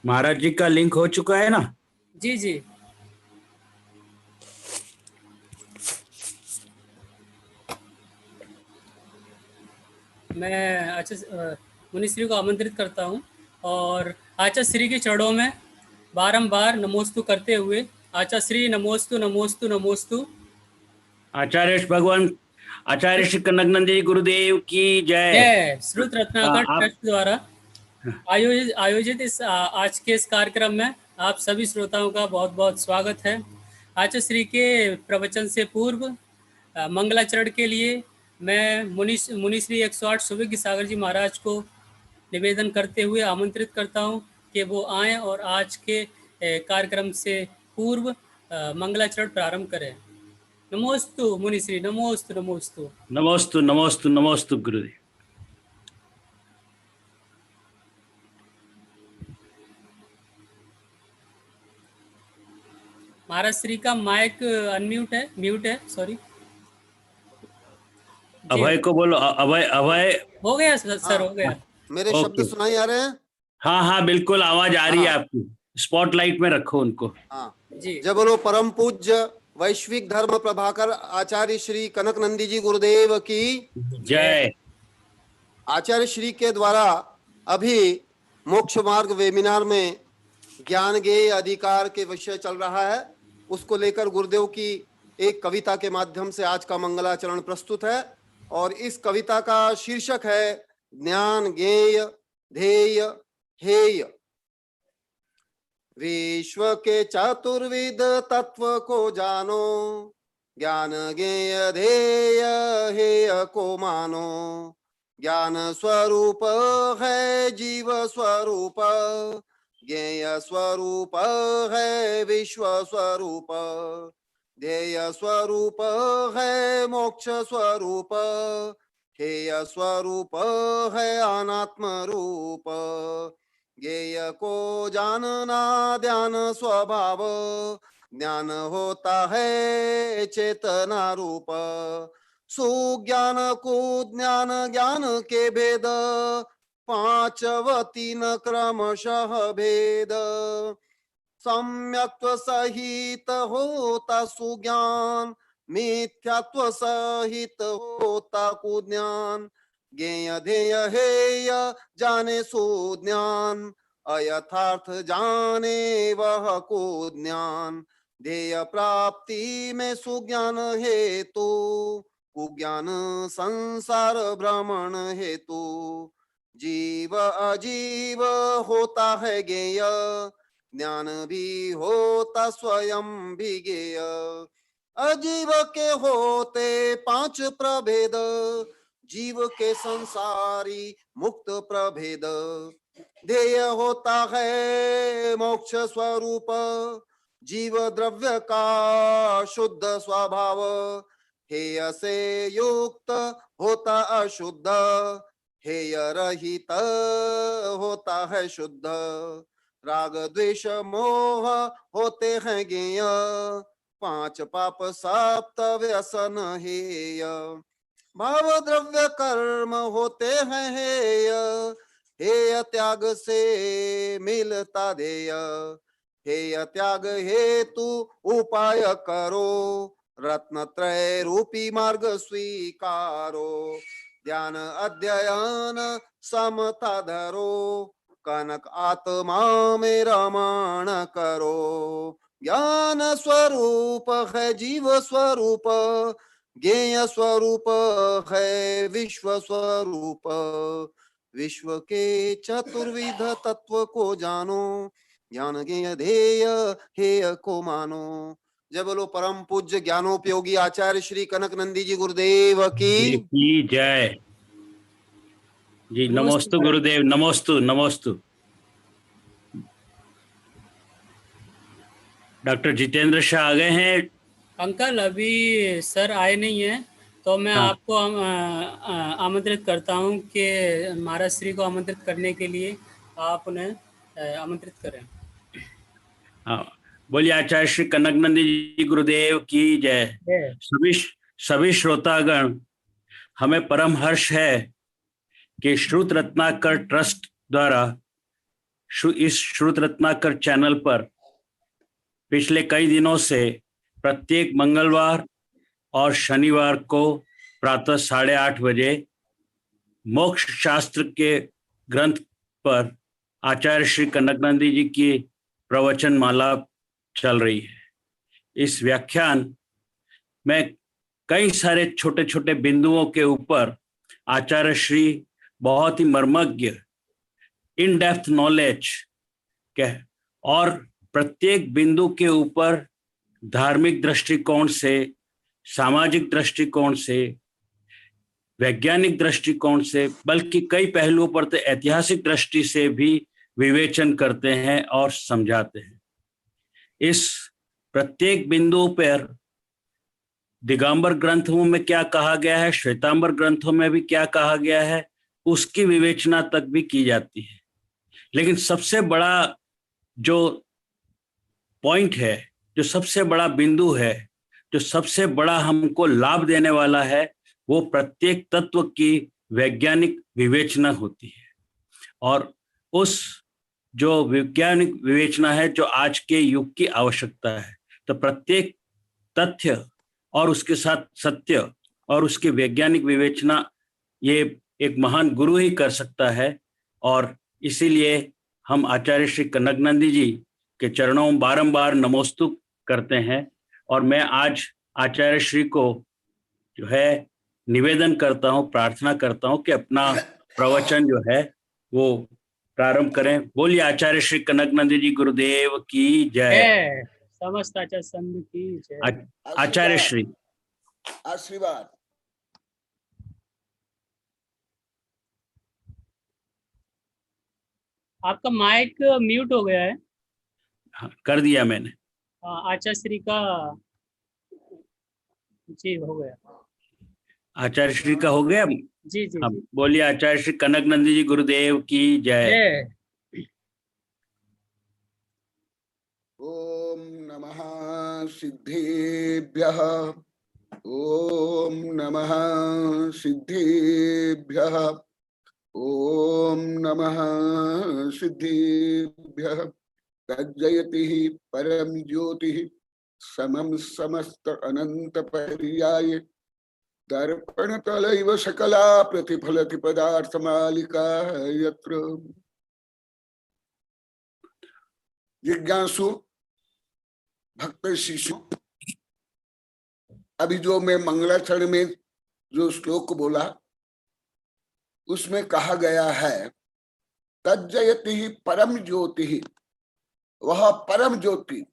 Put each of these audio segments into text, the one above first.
महाराज जी का लिंक हो चुका है ना? जी जी। मैं आचार्य मुनि श्री को आमंत्रित करता हूँ और आचार्य श्री के चरणों में बारंबार नमोस्तु करते हुए आचार्य श्री नमोस्तु नमोस्तु नमोस्तु। आचार्य भगवान आचार्य श्री कनकनंदी जी गुरुदेव की जय। जय। श्रुत रत्नाकर आप ट्रस्ट द्वारा आयोजित इस आज के इस कार्यक्रम में आप सभी श्रोताओं का बहुत बहुत स्वागत है। आचार्य श्री के प्रवचन से पूर्व मंगलाचरण के लिए मैं मुनि श्री 108 सुविज्ञ सागर जी महाराज को निवेदन करते हुए आमंत्रित करता हूं कि वो आएं और आज के कार्यक्रम से पूर्व मंगलाचरण प्रारंभ करें। नमोस्तु मुनि श्री, नमोस्तु नमोस्तु नमोस्तु नमोस्तु नमोस्तु गुरुदेव। महाराज श्री का माइक म्यूट है सॉरी। अभय को बोलो। अभय अभय हो गया सर, हो गया। मेरे शब्द सुनाई आ रहे हैं? हाँ हाँ बिल्कुल आवाज आ रही है आपकी। स्पॉटलाइट में रखो उनको। हाँ जी। जब बोलो परम पूज्य वैश्विक धर्म प्रभाकर आचार्य श्री कनकनंदी जी गुरुदेव की जय। आचार्य श्री के द्वारा अभी मोक्ष मार्ग वेबिनार में ज्ञान ज्ञेय अधिकार के विषय चल रहा है, उसको लेकर गुरुदेव की एक कविता के माध्यम से आज का मंगलाचरण प्रस्तुत है और इस कविता का शीर्षक है ज्ञान ज्ञेय ध्येय हेय। विश्व के चतुर्विध तत्व को जानो, ज्ञान ज्ञेय ध्येय हेय को मानो। ज्ञान स्वरूप है जीव स्वरूप, ज्ञेय स्वरूप है विश्व स्वरूप। ध्येय स्वरूप है मोक्ष स्वरूप, हेय स्वरूप है अनात्म रूप। ज्ञेय को जानना ध्यान स्वभाव, ज्ञान होता है चेतना रूप। सुज्ञान को ज्ञान ज्ञान के भेद, पांच व तीन क्रमशः भेद। सम्यक्त्व सहित होता सुज्ञान, मिथ्यात्व सहित होता कुज्ञान। ज्ञेय ध्येय हेय जाने सुज्ञान, अयथार्थ जाने वह कुज्ञान। ध्येय प्राप्ति में सुज्ञान हेतु, कुज्ञान संसार भ्रमण हेतु। जीव अजीव होता है ज्ञेय, ज्ञान भी होता स्वयं भी ज्ञेय। अजीव के होते पांच प्रभेद, जीव के संसारी मुक्त प्रभेद। ध्येय होता है मोक्ष स्वरूप, जीव द्रव्य का शुद्ध स्वभाव। हेय से युक्त होता अशुद्ध, हेय रहित होता है शुद्ध। राग द्वेष मोह होते हैं ज्ञेय, पांच पाप सप्त व्यसन हेय। भाव द्रव्य कर्म होते हैं हेय, हेय त्याग से मिलता ध्येय। हेय त्याग हेतु उपाय करो, रत्न त्रय रूपी मार्ग स्वीकारो। ध्यान अध्ययन समता धरो, कनक आत्मा में रमण करो। ज्ञान स्वरूप है जीव स्वरूप, ज्ञेय स्वरूप है विश्व स्वरूप। विश्व के चतुर्विध तत्व को जानो, ज्ञान ज्ञेय ध्येय हेय को मानो। जय बोलो परम पूज्य ज्ञानोपयोगी आचार्य श्री कनकनंदी जी गुरुदेव की जय। जी नमोस्तु गुरुदेव, नमोस्तु नमोस्तु। डॉक्टर जितेंद्र शाह आ गए हैं। अंकल अभी सर आए नहीं हैं, तो मैं आपको आमंत्रित करता हूं कि महाराज श्री को आमंत्रित करने के लिए आप उन्हें आमंत्रित करें। हाँ, बोलिए आचार्य श्री कनकनंदी जी गुरुदेव की जय। सभी श्रोतागण, हमें परम हर्ष है कि श्रुत रत्नाकर ट्रस्ट द्वारा इस श्रुत रत्नाकर चैनल पर पिछले कई दिनों से प्रत्येक मंगलवार और शनिवार को प्रातः 8:30 बजे मोक्ष शास्त्र के ग्रंथ पर आचार्य श्री कनकनंदी जी की प्रवचन माला चल रही है। इस व्याख्यान में कई सारे छोटे छोटे बिंदुओं के ऊपर आचार्य श्री बहुत ही मर्मज्ञ इन डेप्थ नॉलेज के और प्रत्येक बिंदु के ऊपर धार्मिक दृष्टिकोण से, सामाजिक दृष्टिकोण से, वैज्ञानिक दृष्टिकोण से, बल्कि कई पहलुओं पर तो ऐतिहासिक दृष्टि से भी विवेचन करते हैं और समझाते हैं। इस प्रत्येक बिंदु पर दिगंबर ग्रंथों में क्या कहा गया है, श्वेतांबर ग्रंथों में भी क्या कहा गया है, उसकी विवेचना तक भी की जाती है। लेकिन सबसे बड़ा जो पॉइंट है, जो सबसे बड़ा बिंदु है, जो सबसे बड़ा हमको लाभ देने वाला है, वो प्रत्येक तत्व की वैज्ञानिक विवेचना होती है। और उस जो वैज्ञानिक विवेचना है जो आज के युग की आवश्यकता है। तो प्रत्येक तथ्य और उसके साथ सत्य और उसकी वैज्ञानिक विवेचना ये एक महान गुरु ही कर सकता है। और इसीलिए हम आचार्य श्री कनकनंदी जी के चरणों में बारंबार नमोस्तुत करते हैं। और मैं आज आचार्य श्री को जो है निवेदन करता हूँ, प्रार्थना करता हूँ कि अपना प्रवचन जो है वो प्रारंभ करें। बोलिए आचार्य श्री कनकनंदी जी गुरुदेव की जय। समस्त आचार्य संघ की जय। आचार्य श्री आशीर्वाद। आपका माइक म्यूट हो गया है। हाँ, कर दिया मैंने। आचार्य श्री का जी हो गया। आचार्य श्री का हो गया। जी जी हाँ, जी। बोलिए आचार्य श्री कनकनंदी जी गुरुदेव की जय। जय। ओम नमः सिद्धेभ्यः। ओम नमः सिद्धेभ्यः। ओम नमः सिद्धेभ्यः। तज्जयति परम ज्योतिः समम समस्त अनंत पर्याय दर्पण तलैव सकला प्रतिफलति पदार्थ मालिका यत्र। जिज्ञासु भक्त शिशु, अभी जो मैं मंगलाचरण में जो श्लोक बोला उसमें कहा गया है तज्जयति परम ज्योति, वह परम ज्योति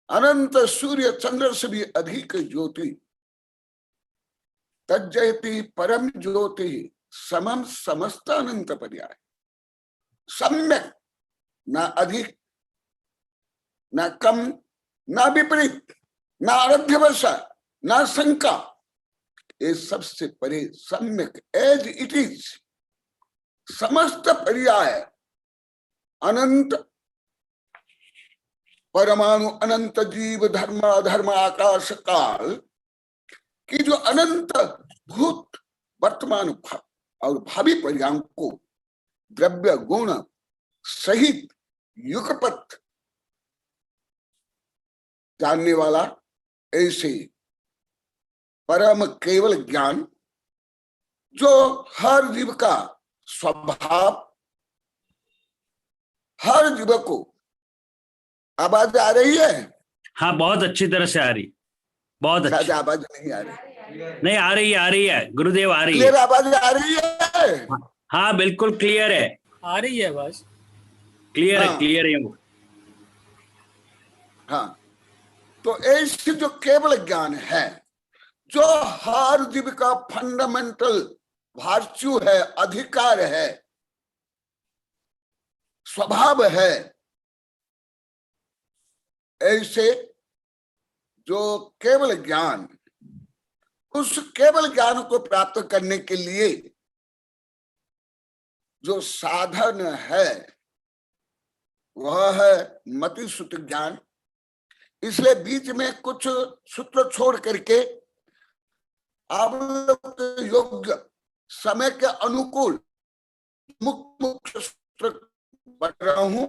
अनंत सूर्य चंद्र से भी अधिक ज्योति। तज्जयति परम ज्योति समम समस्त अनंत पर्याय। सम्यक, ना अधिक ना कम ना विपरीत ना आराध्यवशा ना शंका, ये सबसे परे सम्यक एज इट इज। समस्त पर्याय अनंत परमाणु अनंत जीव धर्म अधर्म आकाश काल की जो अनंत भूत वर्तमान और भावी पर्यायों को द्रव्य गुण सहित युगपथ जानने वाला ऐसे परम केवल ज्ञान जो हर जीव का स्वभाव, हर जीव को। आवाज आ रही है? हाँ, बहुत अच्छी तरह से आ रही, बहुत अच्छी। आवाज नहीं आ रही? नहीं, आ रही है गुरुदेव, आ रही है। क्लियर आवाज आ रही है? हाँ बिल्कुल क्लियर है, आ रही है आवाज। क्लियर है, हाँ। क्लियर है वो। हाँ, तो ऐसे जो केवल ज्ञान है जो हर जीव का फंडामेंटल वर्च्यू है, अधिकार है, स्वभाव है, ऐसे जो केवल ज्ञान, उस केवल ज्ञान को प्राप्त करने के लिए जो साधन है वह है मति श्रुति ज्ञान। इसलिए बीच में कुछ सूत्र छोड़ करके आप योग्य समय के अनुकूल मुख्य सूत्र पढ़ रहा हूं।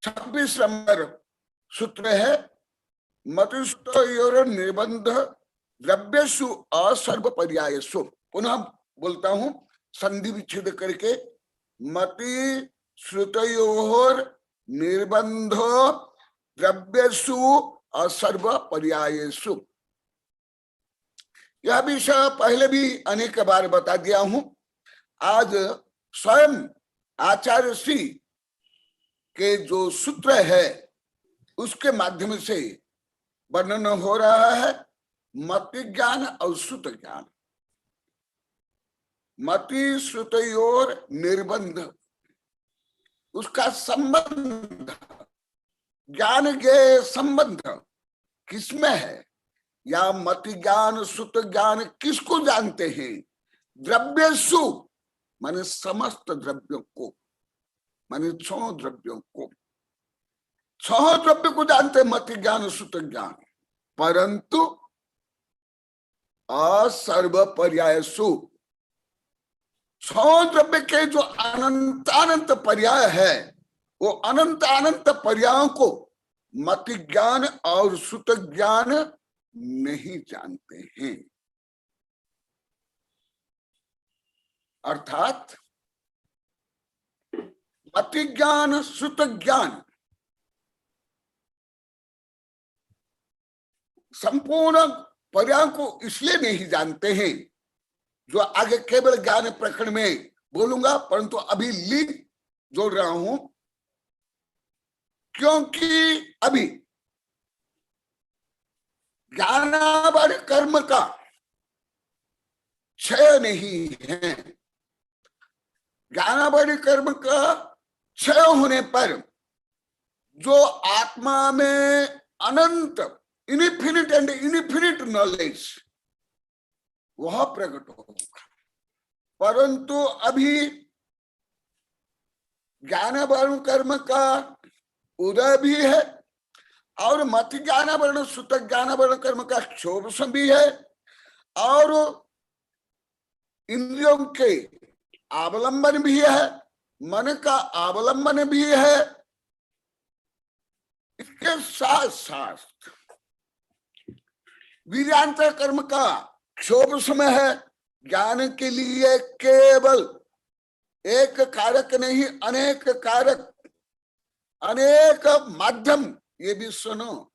26 नंबर सूत्र है, मतिस्तोर निर्बंध द्रव्यसु असर्व पर्यायसु। पुनः बोलता हूं संधि विच्छेद करके, मति श्रुतयोर निर्बंधो द्रव्यसु असर्व पर्यायसु। यह विषय पहले भी अनेक बार बता दिया हूं। आज स्वयं आचार्य श्री के जो सूत्र है उसके माध्यम से वर्णन हो रहा है मति ज्ञान और श्रुत ज्ञान। मति श्रुतयोर निर्बंध, उसका संबंध, ज्ञान के संबंध किसमें है, या मति ज्ञान श्रुत ज्ञान किसको जानते हैं? द्रव्यसु माने समस्त द्रव्यों को, माने 6 द्रव्यों को, 6 द्रव्य को जानते मति ज्ञान श्रुत ज्ञान, परंतु असर्व पर्यायसु 6 द्रव्य के जो अनंत पर्याय है वो अनंत पर्यायों को मति ज्ञान और श्रुत ज्ञान नहीं जानते हैं। अर्थात मति ज्ञान श्रुत ज्ञान संपूर्ण पर्याय को इसलिए नहीं जानते हैं, जो आगे केवल ज्ञान प्रकरण में बोलूंगा, परंतु अभी लिंक जोड़ रहा हूं, क्योंकि अभी ज्ञानावरण कर्म का क्षय नहीं है। ज्ञानावरण कर्म का क्षय होने पर जो आत्मा में अनंत इनफिनिट एंड इनफिनिट नॉलेज वह प्रकट होगा, परंतु अभी ज्ञानावरण कर्म का उदय भी है और मति ज्ञानावरण श्रुत ज्ञानावरण कर्म का क्षोभ भी है, और इंद्रियों के अवलंबन भी है, मन का अवलंबन भी है। इसके साथ साथ वीर्यांतर कर्म का क्षोभ समय है। ज्ञान के लिए केवल एक कारक नहीं, अनेक कारक, अनेक माध्यम। ये भी सुनो,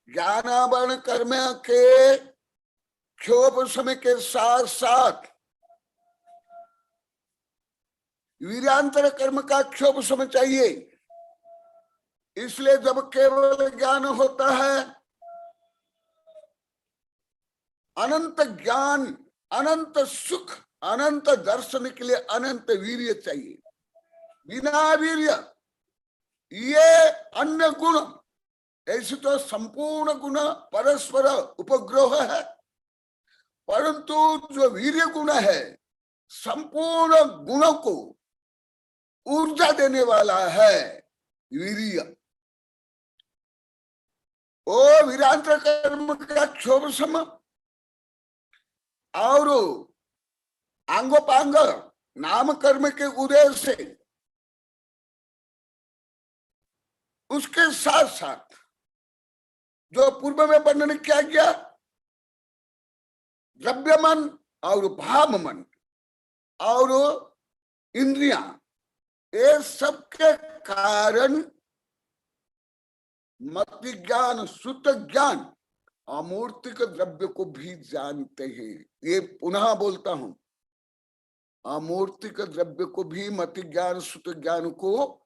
ज्ञानावरण कर्म के क्षोभ समय के साथ साथ वीर्यांतर कर्म का क्षोभ समय चाहिए। इसलिए जब केवल ज्ञान होता है, अनंत ज्ञान, अनंत सुख, अनंत दर्शन के लिए अनंत वीर्य चाहिए। बिना वीर्य ये अन्य गुण, ऐसे तो संपूर्ण गुण परस्पर उपग्रह है, परंतु जो वीर्य गुण है संपूर्ण गुणों को ऊर्जा देने वाला है वीर्य। ओ वीरांतर कर्म का क्षोभ सम और आंगोपांग नाम कर्म के उदय से उसके साथ साथ जो पूर्व में वर्णन किया गया द्रव्य मन और भाव मन और इंद्रियां, ये सबके कारण मति ज्ञान श्रुत ज्ञान अमूर्तिक द्रव्य को भी जानते हैं। ये पुनः बोलता हूं, अमूर्तिक द्रव्य को भी मति ज्ञान श्रुत ज्ञान को,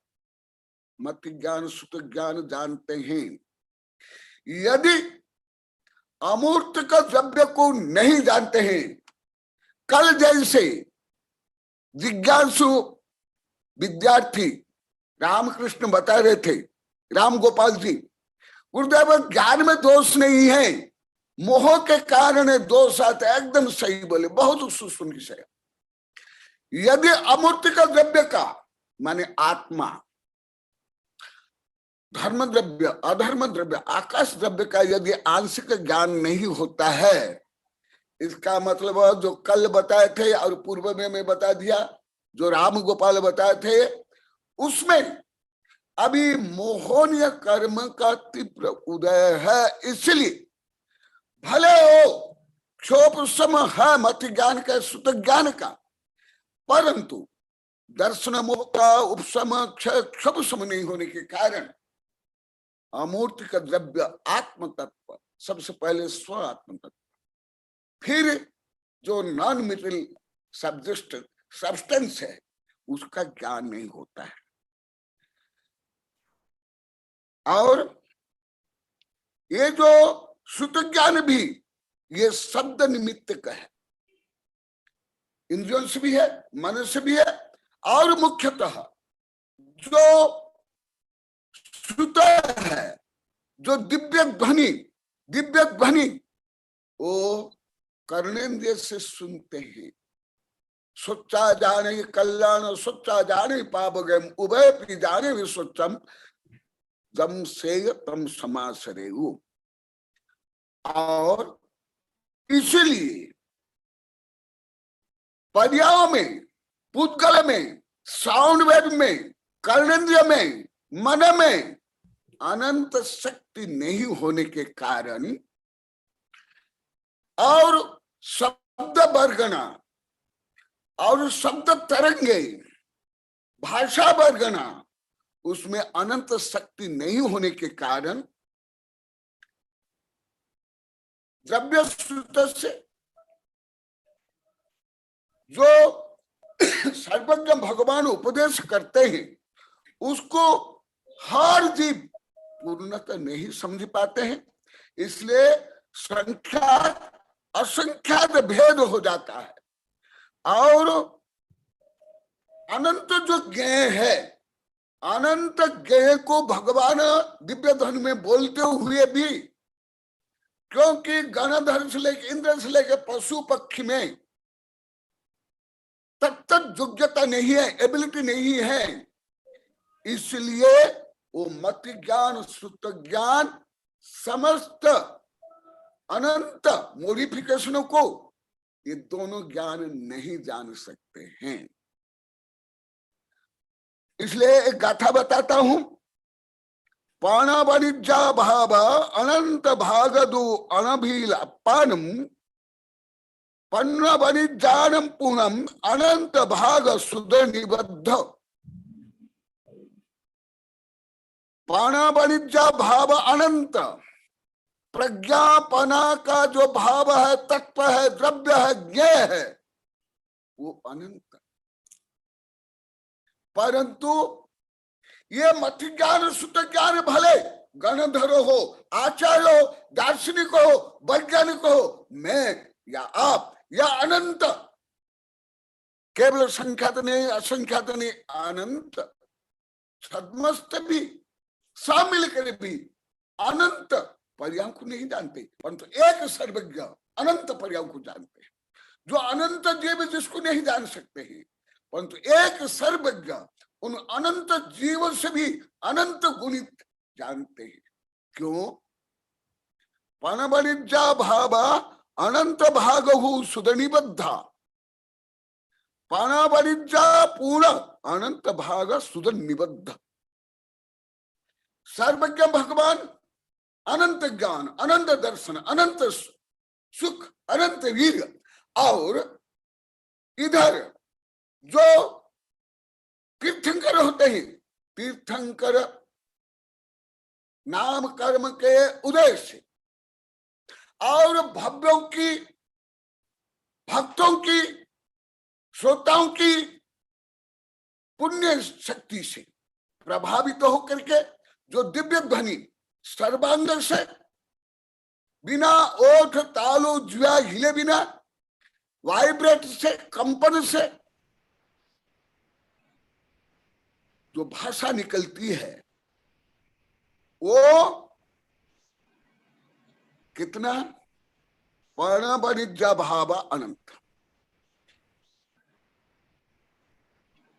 मति ज्ञान श्रुत ज्ञान जानते हैं। यदि अमूर्तिक द्रव्य को नहीं जानते हैं, कल जैसे जिज्ञासु विद्यार्थी रामकृष्ण बता रहे थे, राम गोपाल जी, गुरुदेव ज्ञान में दोष नहीं है, मोह के कारण दोष आते। एकदम सही बोले, बहुत सूक्ष्म विषय। यदि अमूर्तिक द्रव्य का माने आत्मा, धर्म द्रव्य, अधर्म द्रव्य, आकाश द्रव्य का यदि आंशिक ज्ञान नहीं होता है, इसका मतलब जो कल बताए थे और पूर्व में मैं बता दिया, जो राम गोपाल बताए थे, उसमें अभी मोहनीय कर्म का तीव्र उदय है। इसलिए भले हो क्षोभ है मत ज्ञान का, सुत ज्ञान का, परंतु दर्शन मोह का उपशम क्षोभ सम नहीं होने के कारण अमूर्त का द्रव्य आत्म तत्व, सबसे पहले स्व आत्म तत्व, फिर जो नॉन मेटेरियल सब्सटेंस है उसका ज्ञान नहीं होता है। और ये जो श्रुत ज्ञान भी ये शब्द निमित्त का है, इंद्रियों से भी है, मन से भी है, और मुख्यतः जो श्रुत है, जो दिव्य ध्वनि वो कर्णेंद्रिय से सुनते हैं। सोचा जाने कल्याण, सोचा जाने पाप गम, उभय पी जाने विश्वचम जम से तम समासरेऊ। और इसलिए पर्यायों में, पुद्गल में, साउंड वेव में, कर्णेंद्रिय में, मन में अनंत शक्ति नहीं होने के कारण और शब्द बरगना और शब्द तरंगे, भाषा बरगना, उसमें अनंत शक्ति नहीं होने के कारण द्रव्य सूत्र से जो सर्वज्ञ भगवान उपदेश करते हैं उसको हर जीव पूर्णतः नहीं समझ पाते हैं। इसलिए संख्यात असंख्यात भेद हो जाता है। और अनंत जो ज्ञेय है, अनंत ज्ञेय को भगवान दिव्य धन में बोलते हुए भी, क्योंकि गणधर से लेके इंद्र से लेके पशु पक्षी में तक योग्यता नहीं है, एबिलिटी नहीं है, इसलिए वो मत ज्ञान, श्रुत ज्ञान, समस्त अनंत मोडिफिकेशनों को ये दोनों ज्ञान नहीं जान सकते हैं। इसलिए एक गाथा बताता हूं। पाण वाणिज्या भाव अनंत भागदु अनभील पानम, पन्न वाणिज्यानम पूनम अनंत भाग सुध निबद्ध। पाण वाणिज्या भाव अनंत, प्रज्ञापना का जो भाव है, तत्व है, द्रव्य है, ज्ञेय है, वो अनंत। परंतु ये मत ज्ञान, सुत ज्ञान भले गणधर हो, आचार्य हो, दार्शनिक हो, वैज्ञानिक हो, मैं या आप या अनंत, केवल संख्यात नहीं, असंख्यात नहीं, अनंत छद्मस्त भी सब मिलकर भी अनंत पर्यायों को नहीं जानते, परंतु एक सर्वज्ञ अनंत पर्यायों को जानते हैं। जो अनंत जीव जिसको नहीं जान सकते हैं, परंतु एक सर्वज्ञ उन अनंत जीव से भी अनंत गुणित जानते हैं। क्यों? पणवणिज्या भाव अनंत भागहु सुधनिबद्धा, पणवणिज्या पूर्ण अनंत भाग सुधनिबद्ध। सर्वज्ञ भगवान अनंत ज्ञान, अनंत दर्शन, अनंत सुख, अनंत वीर, और इधर जो तीर्थंकर होते हैं, तीर्थंकर नाम कर्म के उदय से और भव्यों की, भक्तों की, श्रोताओं की पुण्य शक्ति से प्रभावित होकर के जो दिव्य ध्वनि सर्वांग से बिना ओठ तालु ज्वा हिले बिना वाइब्रेट से, कंपन से जो भाषा निकलती है वो कितना? पणवणिज्या भाव अनंत,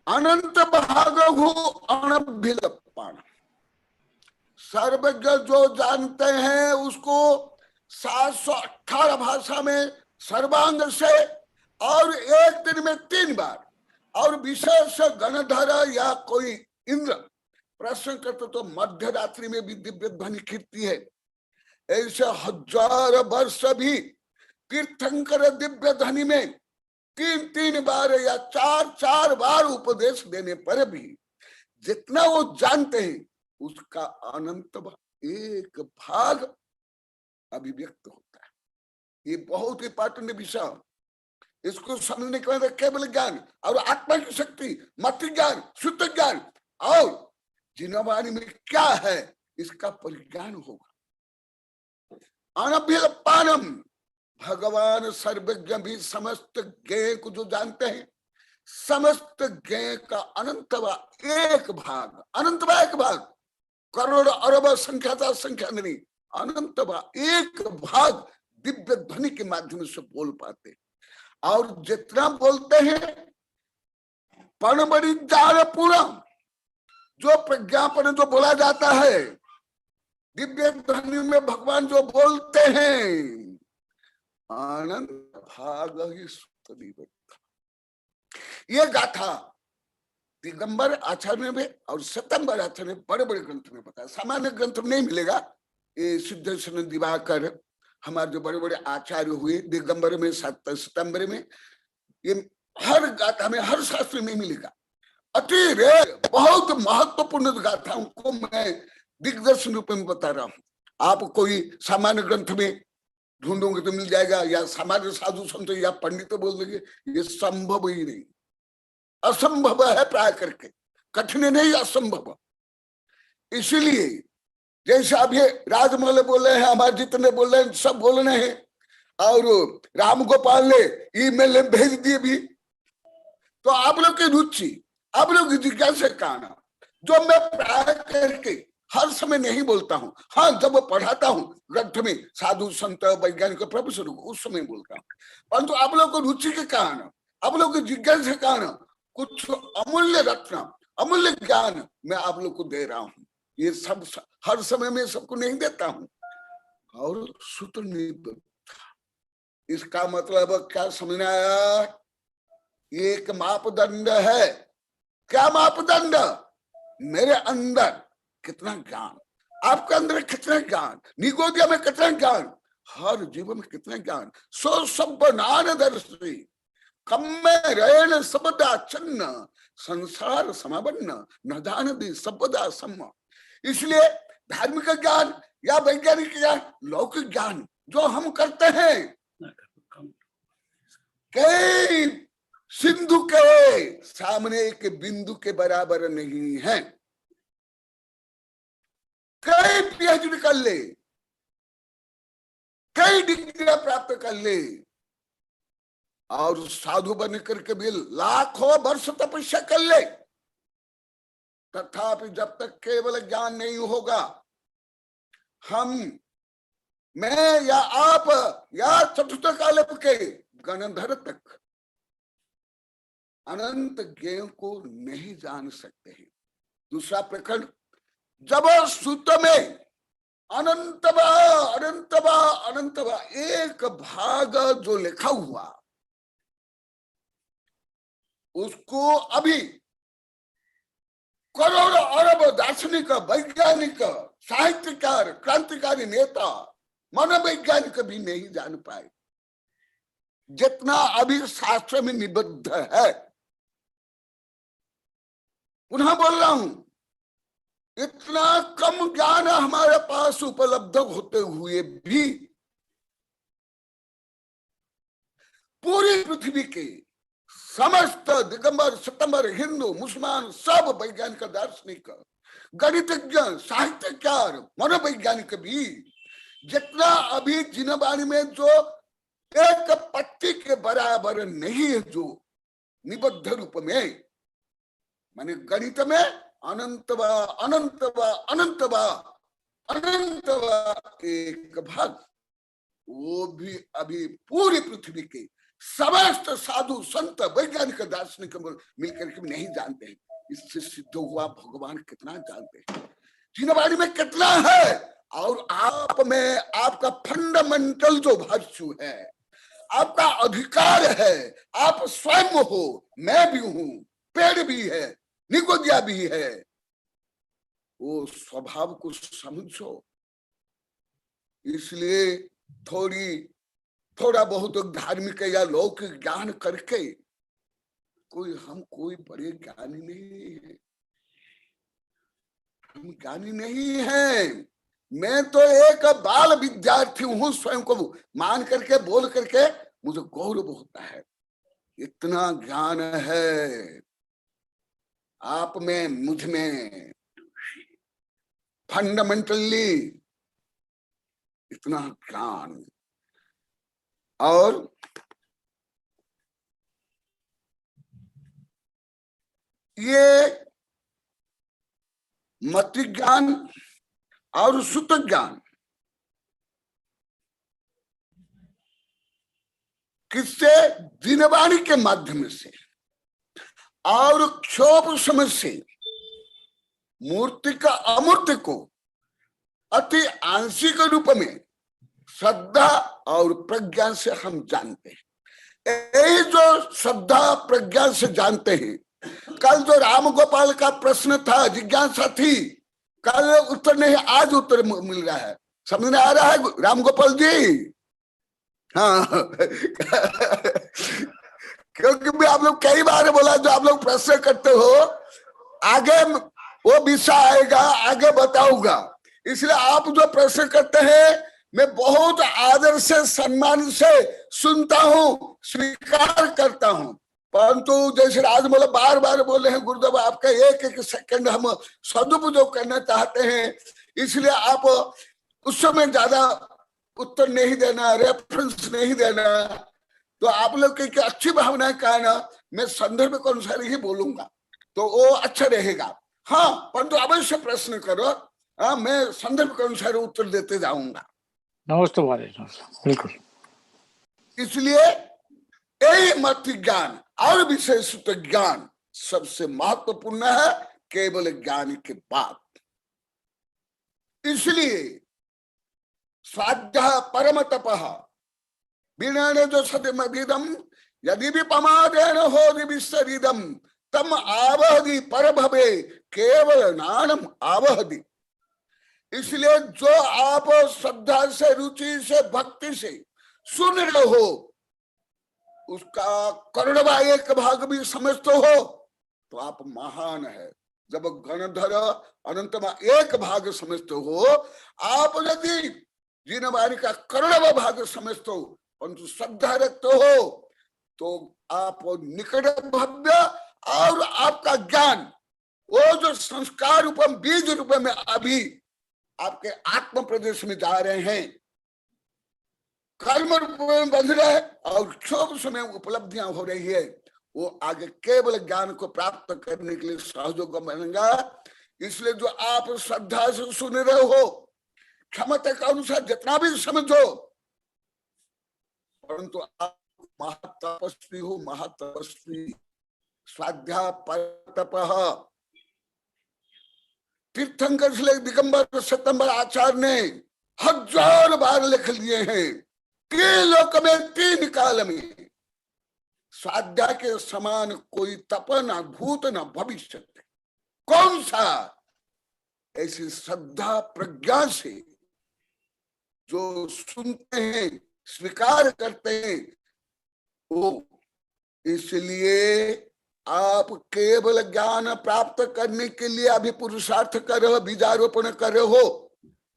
अनंत भाग हो अनभिल पाण। सर्वज्ञ जो जानते हैं उसको 718 भाषा में सर्वांग से और एक दिन में 3 बार और विशेष गणधर या कोई इंद्र प्रश्न करते तो मध्य रात्रि में भी दिव्य ध्वनि खिरती है। ऐसे 1000 वर्ष भी तीर्थंकर दिव्य ध्वनि में 3-3 बार या 4-4 बार उपदेश देने पर भी जितना वो जानते हैं उसका अनंत एक भाग अभिव्यक्त होता है। ये बहुत ही पाटन विषय। इसको समझने के बाद केवल ज्ञान और आत्मा की शक्ति, मत ज्ञान, शुद्ध ज्ञान और जिनवाणी में क्या है इसका परिज्ञान होगा। अनभिलपानम, भगवान सर्वज्ञ भी समस्त ज्ञ को जो जानते हैं, समस्त ज्ञ का अनंतवा एक भाग, अनंतवा एक भाग, करोड़ अरब संख्या संख्या नहीं, अनंतवा एक भाग दिव्य ध्वनि के माध्यम से बोल पाते। और जितना बोलते हैं पणबरिज्ञान पूरा जो प्रज्ञापन जो बोला जाता है, दिव्य ध्वनि में भगवान जो बोलते हैं, आनंद भाग ही सुतदीव। ये गाथा दिगंबर आचार्य में और सतंबर आचार्य में बड़े बड़े ग्रंथ में बताया, सामान्य ग्रंथ में नहीं मिलेगा। ये सिद्धेश्वर दिवाकर हमारे जो बड़े बड़े आचार्य हुए दिगंबर में, सितंबर में, ये हर गाथा में, हर शास्त्र में मिलेगा। अति रेयर बहुत महत्वपूर्ण गाथाओं को मैं दिग्दर्शन रूप में बता रहा हूं। आप कोई सामान्य ग्रंथ में ढूंढोगे तो मिल जाएगा, या सामान्य साधु संत या पंडित बोल देंगे, ये संभव ही नहीं, असंभव है प्राय करके, कठिन नहीं असंभव। इसीलिए जैसे अभी राजमहल बोल रहे हैं, हमारे जितने बोल रहे हैं सब बोल रहे हैं, और राम गोपाल ने ईमेल भेज दिए भी। तो आप लोग की रुचि, आप लोग की जिज्ञासा का कारण जो मैं प्राय करके हर समय नहीं बोलता हूँ, हाँ जब पढ़ाता हूँ ग्रंथ में साधु संत वैज्ञानिक प्रोफेसर उस समय बोलता हूँ, परंतु आप लोग को रुचि के कारण, आप लोग की जिज्ञासा के कारण कुछ अमूल्य रत्न, अमूल्य ज्ञान मैं आप लोग को दे रहा हूँ। ये सब हर समय में सबको नहीं देता हूँ। और सूत्र निबद्ध, इसका मतलब क्या समझना आया? एक मापदंड है। क्या मापदंड? मेरे अंदर कितना ज्ञान, आपके अंदर कितना ज्ञान, निगोदिया में कितना ज्ञान, हर जीवन में कितना ज्ञान। सो सब नान दर्शी कम्मे रेण सबदा चन्न संसार समावन्न न जान दी सबदा सम्म। इसलिए धार्मिक ज्ञान या वैज्ञानिक ज्ञान, लौकिक ज्ञान जो हम करते हैं, कई सिंधु के सामने एक बिंदु के बराबर नहीं है। कई पीएचडी कर ले, कई डिग्रियां प्राप्त कर ले, और साधु बन करके भी लाखों वर्ष तपस्या कर ले, तथापि जब तक केवल ज्ञान नहीं होगा, हम, मैं या आप या चतुर्थ काल के गणधर तक अनंत ज्ञ को नहीं जान सकते हैं। दूसरा प्रकरण, जब सूत्र में अनंतवा अनंतवा अनंतवा एक भाग जो लिखा हुआ, उसको अभी करोड़ अरब दार्शनिक, वैज्ञानिक, साहित्यकार, क्रांतिकारी नेता, मनोवैज्ञानिक भी नहीं जान पाए, जितना अभी शास्त्र में निबद्ध है। पुनः बोल रहा हूं, इतना कम ज्ञान हमारे पास उपलब्ध होते हुए भी पूरी पृथ्वी के समस्त दिगंबर, सितंबर, हिंदू, मुसलमान, सब वैज्ञानिक, दार्शनिक, गणितज्ञ, साहित्यकार, मनोवैज्ञानिक भी जितना अभी जिनवाणी में जो एक पत्ती के बराबर नहीं है, जो निबद्ध रूप में, माने गणित में अनंतवा अनंतवा अनंतवा अनंतवा एक भाग, वो भी अभी पूरी पृथ्वी के समस्त साधु संत वैज्ञानिक दार्शनिक मिलकर के नहीं जानते हैं। इससे सिद्ध हुआ भगवान कितना जानते हैं, जिनवाणी में कितना है, और आप में आपका फंडामेंटल जो भाष्य है, आपका अधिकार है, आप स्वयं हो, मैं भी हूं, पेड़ भी है, निगोदिया भी है। वो स्वभाव को समझो। इसलिए थोड़ा बहुत धार्मिक या लौकिक ज्ञान करके कोई बड़े ज्ञानी नहीं है, हम ज्ञानी नहीं हैं। मैं तो एक बाल विद्यार्थी हूं, स्वयं को मान करके बोल करके मुझे गौरव होता है। इतना ज्ञान है आप में, मुझ में, फंडामेंटली इतना ज्ञान। और ये मत ज्ञान और सुत ज्ञान किससे? दिनवाणी के माध्यम से और क्षोभ समझ से मूर्ति का अमूर्ति को अति आंशिक रूप में श्रद्धा और प्रज्ञा से हम जानते हैं। यही जो श्रद्धा प्रज्ञा से जानते हैं। कल जो राम गोपाल का प्रश्न था, जिज्ञासा थी, कल उत्तर नहीं, आज उत्तर मिल रहा है। समझ में आ रहा है राम गोपाल जी? हाँ क्योंकि मैं आप लोग कई बार बोला, जो आप लोग प्रश्न करते हो आगे वो विषय आएगा, आगे बताऊंगा। इसलिए आप जो प्रश्न करते हैं मैं बहुत आदर से, सम्मान से सुनता हूं, स्वीकार करता हूं। परंतु जैसे आज बोले, बार बार बोले हैं गुरुदेव, आपका एक एक सेकंड हम सदुपयोग करना चाहते हैं, इसलिए आप उस समय ज्यादा उत्तर नहीं देना, रेफरेंस नहीं देना। तो आप लोग की अच्छी भावना का ना, मैं संदर्भ के अनुसार ही बोलूंगा तो वो अच्छा रहेगा। हाँ, परंतु अवश्य प्रश्न करो। हाँ, मैं संदर्भ के अनुसार उत्तर देते जाऊंगा। नमस्ते महाराज, बिल्कुल। इसलिए यही मत ज्ञान और विशेष ज्ञान सबसे महत्वपूर्ण है केवल ज्ञान के बाद। इसलिए स्वाध्याय परम तपः विनयने जो सत्यमभिदम यदि भी पमादेन हो विस्तरिदम तम आवहदि पर भवे केवल नानम आवहदि। इसलिए जो आप श्रद्धा से, रुचि से, भक्ति से सुन रहे हो, उसका करोड़वा एक भाग भी समझते हो तो आप महान है। जब गणधर अनंतमा एक भाग समझते हो, आप यदि जिनवाणी का करोड़वा भाग समझते हो परंतु श्रद्धा रखते हो तो आप निकट भव्य, और आपका ज्ञान वो जो संस्कार रूपम बीज रूप में अभी आपके आत्म प्रदेश में जा रहे हैं, कर्म रूप में बंध रहे और क्षोभ समय उपलब्धियां हो रही है, वो आगे केवल ज्ञान को प्राप्त करने के लिए सहयोग बनेगा। इसलिए जो आप श्रद्धा से सुन रहे हो, क्षमता के अनुसार जितना भी समझो, परंतु आप महातपस्वी हो, महातपस्वी। स्वाध्याय परतपः तीर्थंकर से दिगंबर सितंबर आचार्य ने 1000 बार लिख लिए हैं। 3 लोक में 3 काल में स्वाध्याय के समान कोई तप न भूत न भविष्य। कौन सा? ऐसी श्रद्धा प्रज्ञा से जो सुनते हैं, स्वीकार करते हैं वो। इसलिए आप केवल ज्ञान प्राप्त करने के लिए अभी पुरुषार्थ कर रहे हो, बीजारोपण कर रहे हो,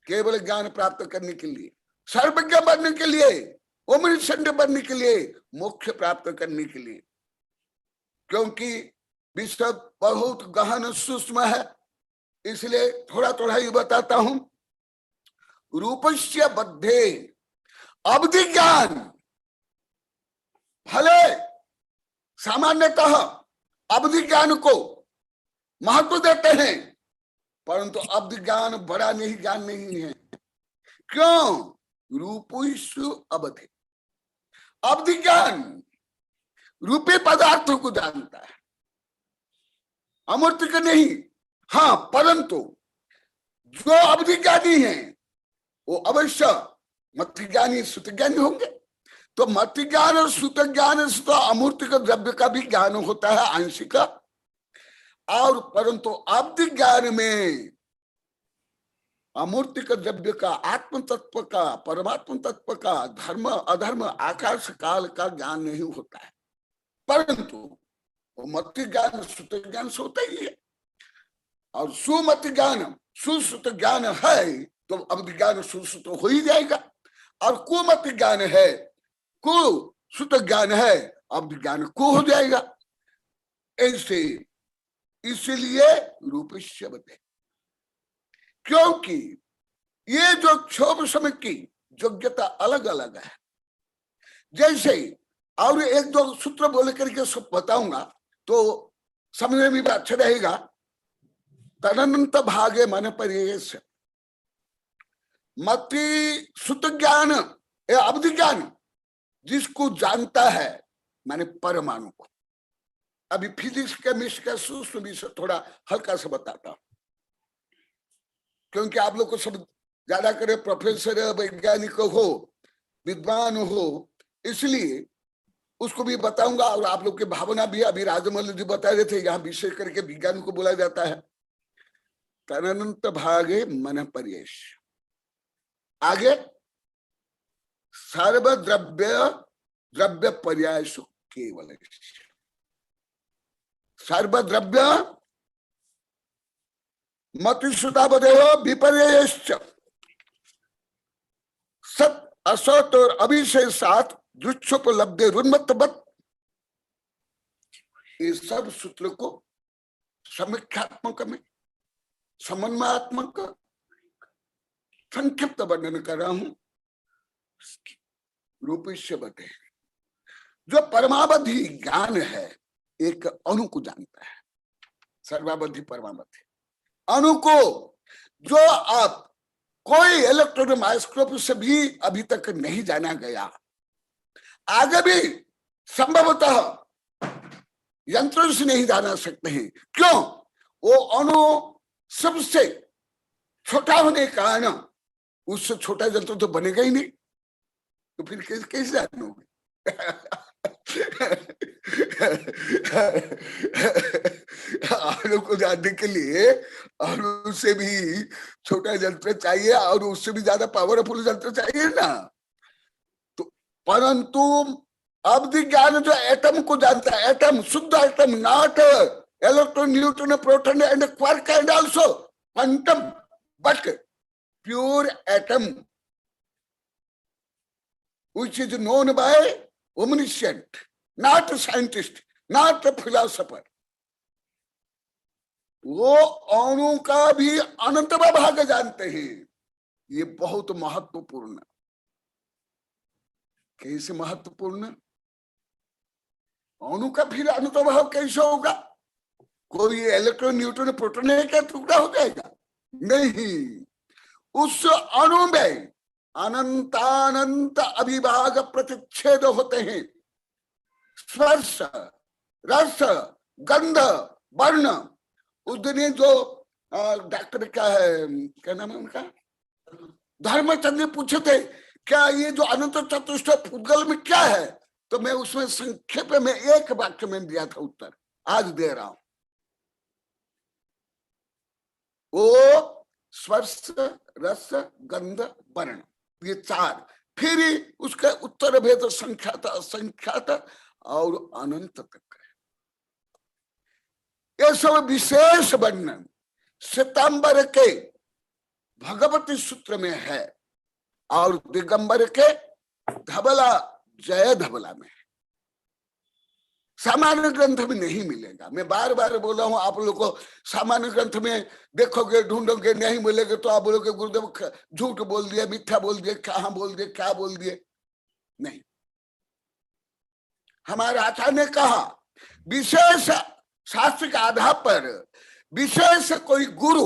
केवल ज्ञान प्राप्त करने के लिए, सर्वज्ञ बनने के लिए, ओमनिशंड बनने के लिए, मोक्ष प्राप्त करने के लिए। क्योंकि विषय बहुत गहन सूक्ष्म है, इसलिए थोड़ा थोड़ा ही बताता हूं। रूपस्य बद्धे अवधि ज्ञान भले सामान्यतः अवधि ज्ञान को महत्व देते हैं, परंतु अवधि ज्ञान बड़ा नहीं ज्ञान नहीं है। क्यों? रूपेषु अवधि। अवधि ज्ञान रूपी पदार्थों को जानता है, अमूर्त को नहीं। हाँ, परंतु जो अवधि ज्ञानी है वो अवश्य मत ज्ञानी, सुत ज्ञानी होंगे। तो मत ज्ञान और श्रुत ज्ञान से तो अमूर्तिक द्रव्य का भी ज्ञान होता है, आंशिक, और परंतु अब्धि ज्ञान में अमूर्तिक द्रव्य का, आत्म तत्व का, परमात्म तत्व का, धर्म अधर्म आकाश काल का ज्ञान नहीं होता है, परंतु वो मत ज्ञान श्रुत ज्ञान से होता ही है। और सुमत ज्ञान सुश्रुत ज्ञान है तो अब्धि ज्ञान सुश्रुत हो ही जाएगा, और कुमत ज्ञान है, कुश्रुत ज्ञान है, अब्धि ज्ञान को हो जाएगा। ऐसे इसलिए रूपस्य बते, क्योंकि ये जो क्षोभ समय की योग्यता अलग अलग है। जैसे और एक दो सूत्र बोल करके सब बताऊंगा तो समझने में भी अच्छा रहेगा। तदनंत भागे मन परियेष, मति सुत ज्ञान अब्धि ज्ञान जिसको जानता है माने परमाणु को। अभी फिजिक्स केमिस्ट्री का सूक्ष्म विषय थोड़ा हल्का सा बताता हूं, क्योंकि आप लोग को सब ज्यादा करे प्रोफेसर वैज्ञानिक हो, विद्वान हो, इसलिए उसको भी बताऊंगा। और आप लोग की भावना भी अभी राजमल जी बता रहे थे, यहाँ विशेष करके विज्ञान को बोला जाता है। तदनंत भागे मन परियेष, आगे सर्व द्रव्य पर्यायसु केवल, सर्व द्रव्य मतिश्रुतावदेव विपर्ययश्च, सत असत और अविशेषात् दृक्षोपलब्धे रुन्मत्तवत्। ये सब सूत्र को समीक्षात्मक में, समन्वयात्मक संक्षिप्त वर्णन कर रहा हूं। रूपस्य बते, जो परमावधि ज्ञान है एक अणु को जानता है, सर्वावधि परमावधि अणु को, जो आप कोई इलेक्ट्रॉन माइक्रोस्कोप से भी अभी तक नहीं जाना गया, आगे भी संभवतः यंत्रों से नहीं जाना सकते हैं। क्यों? वो अणु सबसे छोटा होने के कारण उससे छोटा यंत्र तो बनेगा ही नहीं, तो फिर कैसे जानोगे? अणु को जानने के लिए अणु से भी छोटा यंत्र चाहिए और उससे भी ज्यादा पावरफुल यंत्र चाहिए ना। तो परंतु अब्धि ज्ञान जो एटम को जानता है, एटम शुद्ध atom, not electron neutron proton and quark and also quantum, but pure atom which is known by omniscient, not a scientist, not a philosopher. वो अणु का भी अनंतवा भाग जानते हैं। ये बहुत महत्वपूर्ण। कैसे महत्वपूर्ण? अणु का फिर अनंत भाव कैसे होगा? कोई इलेक्ट्रॉन न्यूट्रॉन प्रोटॉन है क्या टुकड़ा हो जाएगा? नहीं, उस अणु में अनंतानंत अभिभाग प्रतिच्छेद होते हैं। स्पर्श, रस, गंध, वर्ण। उस दिन जो डॉक्टर क्या है, क्या नाम है उनका, धर्मचंद्र पूछे थे क्या ये जो अनंत चतुष्ट पुद्गल में क्या है, तो मैं उसमें संक्षेप में एक वाक्य में दिया था उत्तर, आज दे रहा हूं। वो स्पर्श, रस, गंध, वर्ण, ये चार। फिर उसका उत्तर भेद संख्यात, असंख्यात और अनंत तक है। ये सब विशेष वर्णन श्वेतांबर के भगवती सूत्र में है और दिगंबर के धबला जय धबला में है। सामान्य ग्रंथ में नहीं मिलेगा। मैं बार बार बोला हूं, आप लोगों को सामान्य ग्रंथ में देखोगे, ढूंढोगे, नहीं मिलेगा तो आप बोलोगे गुरुदेव झूठ बोल दिया, मिथ्या बोल दिया, कहां बोल दिए, क्या बोल दिए। नहीं, हमारे आचार्य ने कहा विशेष शास्त्र के आधार पर विशेष कोई गुरु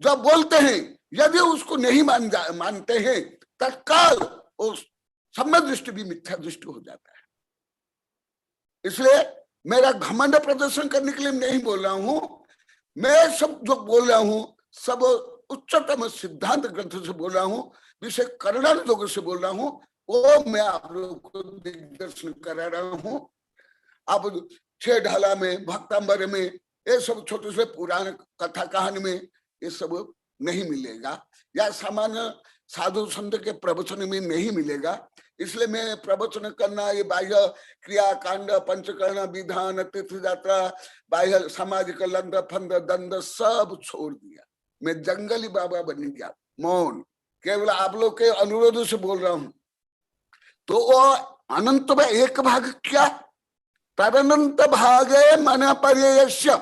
जो बोलते हैं, यदि उसको नहीं मानते हैं तत्काल उस सम्यक दृष्टि भी मिथ्या दृष्टि हो जाता है। इसलिए मेरा घमंड प्रदर्शन करने के लिए नहीं बोल रहा हूं। मैं सब जो बोल रहा हूं सब उच्चतम सिद्धांत ग्रंथ से बोल रहा हूं, विषय करुणानुयोग से बोल रहा हूं, वो मैं आप लोगों को दिग्दर्शन करा रहा हूं। अब 6 ढाला में, भक्तांबर में, ये सब छोटे से पुराण कथा कहानी में ये सब नहीं मिलेगा, या सामान्य साधु संत के प्रवचन में नहीं मिलेगा। इसलिए मैं प्रवचन करना, ये बाह्य क्रिया कांड, पंचकर्ण, विधान, तीर्थ यात्रा, बाह्य समाज कल्याण, फंद दंड सब छोड़ दिया। मैं जंगली बाबा बन गया, मौन, केवल आप लोग के अनुरोध से बोल रहा हूं। तो वो अनंत में एक भाग क्या, तदनंत भागे मन पर्ययस्य,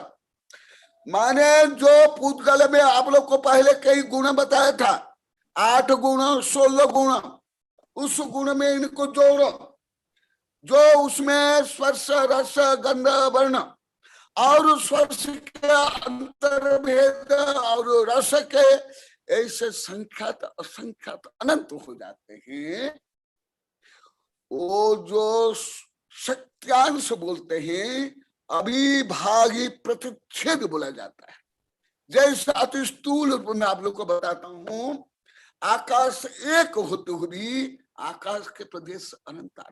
माने जो पूतगल में आप लोग को पहले कई गुण बताया था, 8 गुण 16 गुण, उस गुण में इनको जोड़ो, जो उसमें स्पर्श रस गंध वर्ण और स्पर्श के अंतर भेद और रस के ऐसे संख्यात असंख्यात अनंत हो जाते हैं। वो जो शक्त्यांश बोलते हैं, अभिभागी प्रतिच्छेद बोला जाता है। जैसे अति स्थूल रूप में आप लोग को बताता हूं, आकाश एक होते हुए भी आकाश के प्रदेश अनंत,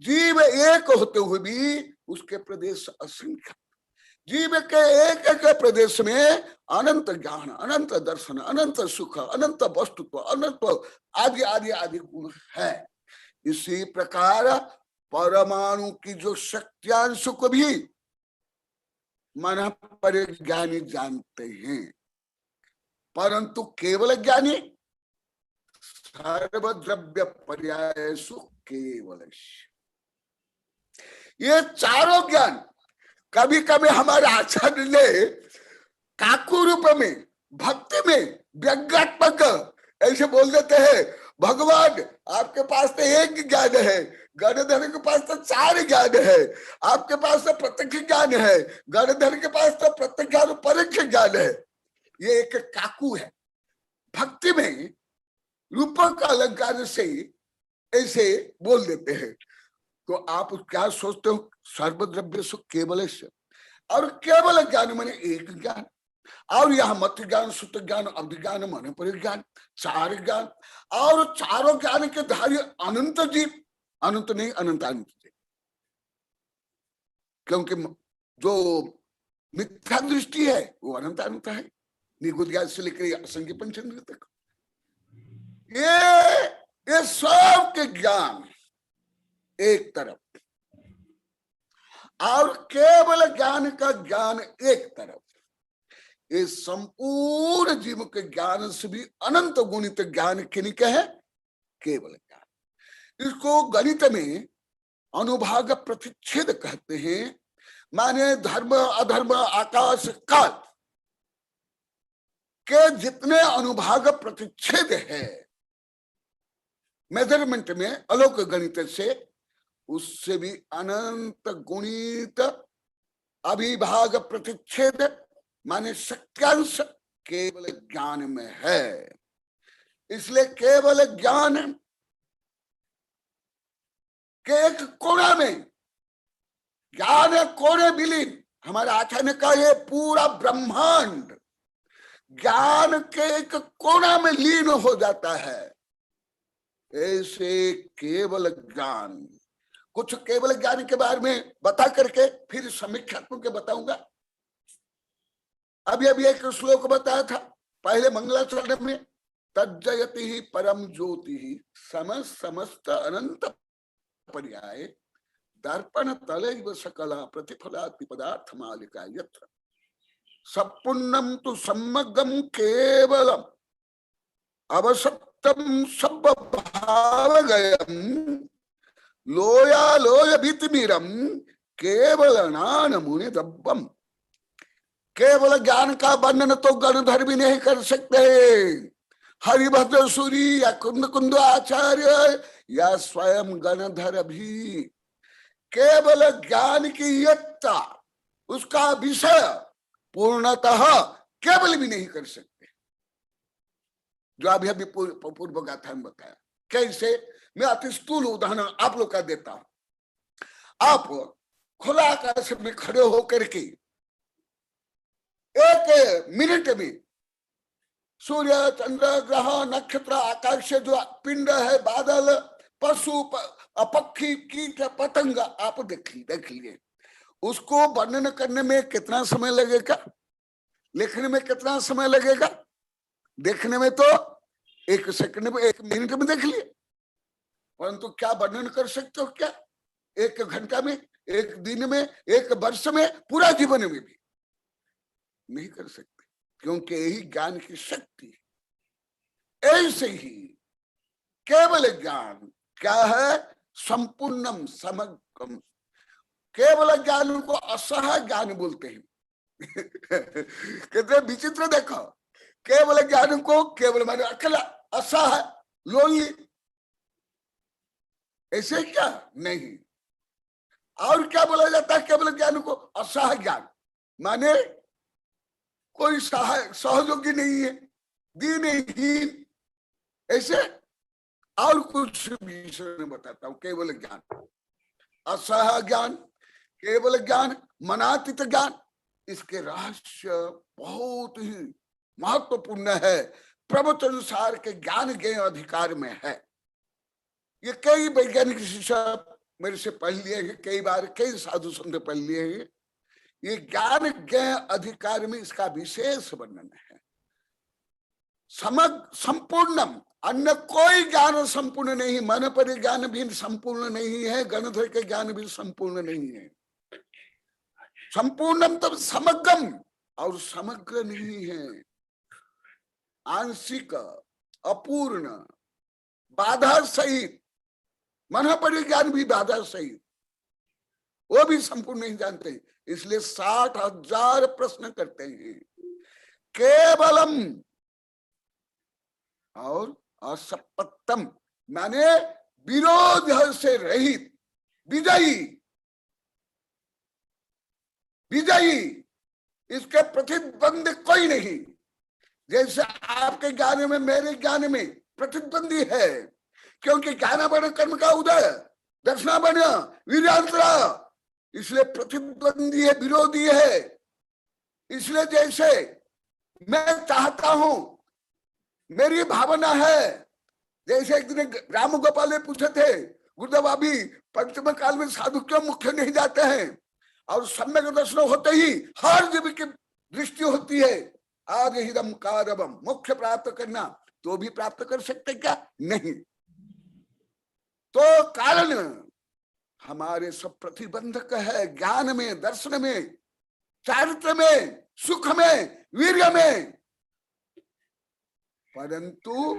जीव एक होते हुए भी उसके प्रदेश असंख्य, जीव के एक एक प्रदेश में अनंत ज्ञान, अनंत दर्शन, अनंत सुख, अनंत वस्तुत्व, अनंत आदि आदि आदि गुण है। इसी प्रकार परमाणु की जो शक्त्यांश को भी मन परिज्ञानी जानते हैं, परंतु केवल ज्ञानी सर्वद्रव्य पर्यायसु केवल, ये चारों ज्ञान कभी कभी हमारे आचार्य ने काकू रूप में, भक्ति में, व्यंग्यात्मक ऐसे बोल देते हैं, भगवान आपके पास तो एक ज्ञान है, गणधर के पास तो 4 ज्ञान है, आपके पास तो प्रत्यक्ष ज्ञान है, गणधर के पास तो प्रत्यक्ष और परोक्ष ज्ञान है। ये एक काकू है। भक्ति में रूपक अलंकार से ऐसे बोल देते हैं। तो आप क्या सोचते हो, सर्वद्रव्य सुख केवल, और केवल ज्ञान माने एक ज्ञान, और यहाँ मत ज्ञान, सुत ज्ञान, अवधि ज्ञान, मन परिज्ञान, 4 ज्ञान, और चारों ज्ञान के धारी अनंत जीव, अनंत नहीं अनंत अनंत जीव, क्योंकि जो मिथ्या दृष्टि है वो अनंत अनंत है, निगुद्या से लेकर असंख्य पंचेंद्र तक। ये सब के ज्ञान एक तरफ, और केवल ज्ञान का ज्ञान एक तरफ। ये संपूर्ण जीव के ज्ञान से भी अनंत गुणित ज्ञान किनके है, केवल ज्ञान। इसको गणित में अनुभाग प्रतिच्छेद कहते हैं, माने धर्म अधर्म आकाश काल के जितने अनुभाग प्रतिच्छेद है मेजरमेंट में अलौक गणित से, उससे भी अनंत गुणित अभिभाग प्रतिच्छेद माने शक्यांश केवल ज्ञान में है। इसलिए केवल ज्ञान के एक कोना में, ज्ञान कोने विलीन, हमारे आचार्य ने कहा ये पूरा ब्रह्मांड ज्ञान के एक कोना में लीन हो जाता है। ऐसे केवल ज्ञान, कुछ केवल ज्ञान के बारे में बता करके फिर समीक्षात्मक बताऊंगा। अभी अभी एक श्लोक बताया था पहले मंगलाचरण में, तज्जयति ही परम ज्योति ही समस्त अनंत पर्याय दर्पण तलैव सकला प्रतिफलाति पदार्थ मालिका यत्र सपुन्नम तु समग्रम केवलम अवसप्तम सब भावगयम लोया लोय भीतिमीरम केवल नान मुनि दब्बम। केवल ज्ञान का वर्णन तो गणधर भी नहीं कर सकते, हरिभद्र सूरी या कुंद कुंद आचार्य या स्वयं गणधर भी। केवल ज्ञान की यत्ता, उसका विषय पूर्णतः केवल भी नहीं कर सकते, जो अभी अभी पूर्व गाथा में बताया। कैसे, मैं अति स्थूल उदाहरण आप लोग का देता हूं। आप खुला आकाश में खड़े होकर के 1 मिनट में सूर्य चंद्र ग्रह नक्षत्र आकाश से जो पिंड है, बादल पशु पक्षी कीट पतंग आप देख लीजिए, उसको वर्णन करने में कितना समय लगेगा, लिखने में कितना समय लगेगा, देखने में तो 1 सेकंड में 1 मिनट में देख लिए, परंतु क्या वर्णन कर सकते हो क्या 1 घंटा में, 1 दिन में, 1 वर्ष में, पूरा जीवन में भी नहीं कर सकते, क्योंकि यही ज्ञान की शक्ति है। ऐसे ही केवल ज्ञान क्या है, संपूर्णम समग्रम। केवल ज्ञान को असह ज्ञान बोलते हैं। कितने विचित्र देखो, केवल ज्ञान को केवल माने अकेला, असह लोनली, ऐसे क्या नहीं। और क्या बोला जाता है केवल ज्ञान को, असह ज्ञान माने कोई सहयोगी नहीं है, दीनहीन, ऐसे। और कुछ विषय में बताता हूं, केवल ज्ञान, असह ज्ञान, केवल ज्ञान, मनातीत ज्ञान, इसके रहस्य बहुत ही महत्वपूर्ण है, प्रवचन सार के ज्ञान ज्ञेय अधिकार में है। ये कई वैज्ञानिक शिक्षा मेरे से पढ़ लिए हैं, कई बार कई साधु संत पढ़ लिए हैं। ये ज्ञान ज्ञेय अधिकार में इसका विशेष वर्णन है। समग्र संपूर्णम, अन्य कोई ज्ञान संपूर्ण नहीं, मन पर ज्ञान भी संपूर्ण नहीं है, गणधर के ज्ञान भी संपूर्ण नहीं है। संपूर्णम तब समग्रम, और समग्र नहीं है, आंशिक, अपूर्ण, बाधा सहित, मन पर ज्ञान भी बाधा सहित, वो भी संपूर्ण नहीं जानते, इसलिए 60,000 प्रश्न करते हैं। केवलम और असपत्तम माने विरोध से रहित, विजयी, विजयी, इसके प्रतिद्वंद कोई नहीं। जैसे आपके ज्ञान में मेरे ज्ञान में प्रतिद्वंदी है, क्योंकि ज्ञानावरण कर्म का उदय, दर्शनावरण वीर्यांतरा, इसलिए प्रतिद्वंदी है, विरोधी है। इसलिए जैसे मैं चाहता हूं, मेरी भावना है, जैसे एक दिन राम गोपाल ने पूछे थे, गुरुदेव अभी पंचम काल में साधु क्यों मुख्य नहीं जाते हैं, और सम्यक दर्शन होते ही हर जीव की दृष्टि होती है, आज हिदम कारवम, मुख्य प्राप्त करना, तो भी प्राप्त कर सकते क्या, नहीं। तो कारण हमारे सब प्रतिबंधक है, ज्ञान में, दर्शन में, चारित्र में, सुख में, वीर्य में, परंतु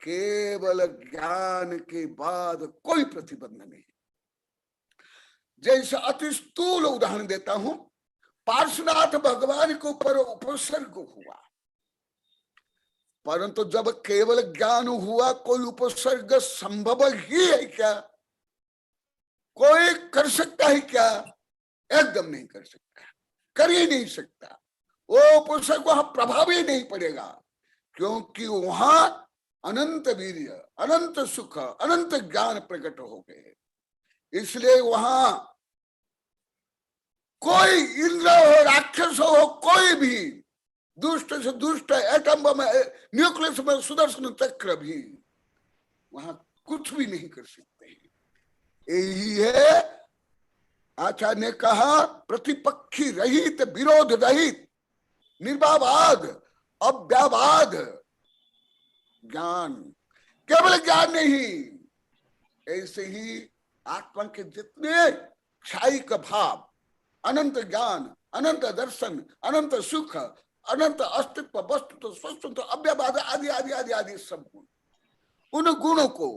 केवल ज्ञान के बाद कोई प्रतिबंध नहीं। जैसे अति स्थूल उदाहरण देता हूं, पार्श्वनाथ भगवान के ऊपर उपसर्ग हुआ, परंतु जब केवल ज्ञान हुआ, कोई उपसर्ग संभव ही है क्या, कोई कर सकता है क्या, एकदम नहीं कर सकता, कर ही नहीं सकता। वो उपसर्ग वहां प्रभाव ही नहीं पड़ेगा, क्योंकि वहां अनंत वीर्य, अनंत सुख, अनंत ज्ञान प्रकट हो गए। इसलिए वहां कोई इंद्र हो, राक्षस हो, कोई भी दुष्ट से दुष्ट एटम बम, न्यूक्लियस में सुदर्शन चक्र भी वहां कुछ भी नहीं कर सकते। यही है आचार्य ने कहा, प्रतिपक्षी रहित, विरोध रहित, निर्वाद, अव्यावाद ज्ञान, केवल ज्ञान नहीं। ऐसे ही आत्मा के जितने क्षायिक भाव, अनंत ज्ञान, अनंत दर्शन, अनंत सुख, अनंत अस्तित्व, वस्तुत्व, स्वतंत्र, अव्यवाद आदि आदि आदि आदि सब गुण, उन गुणों को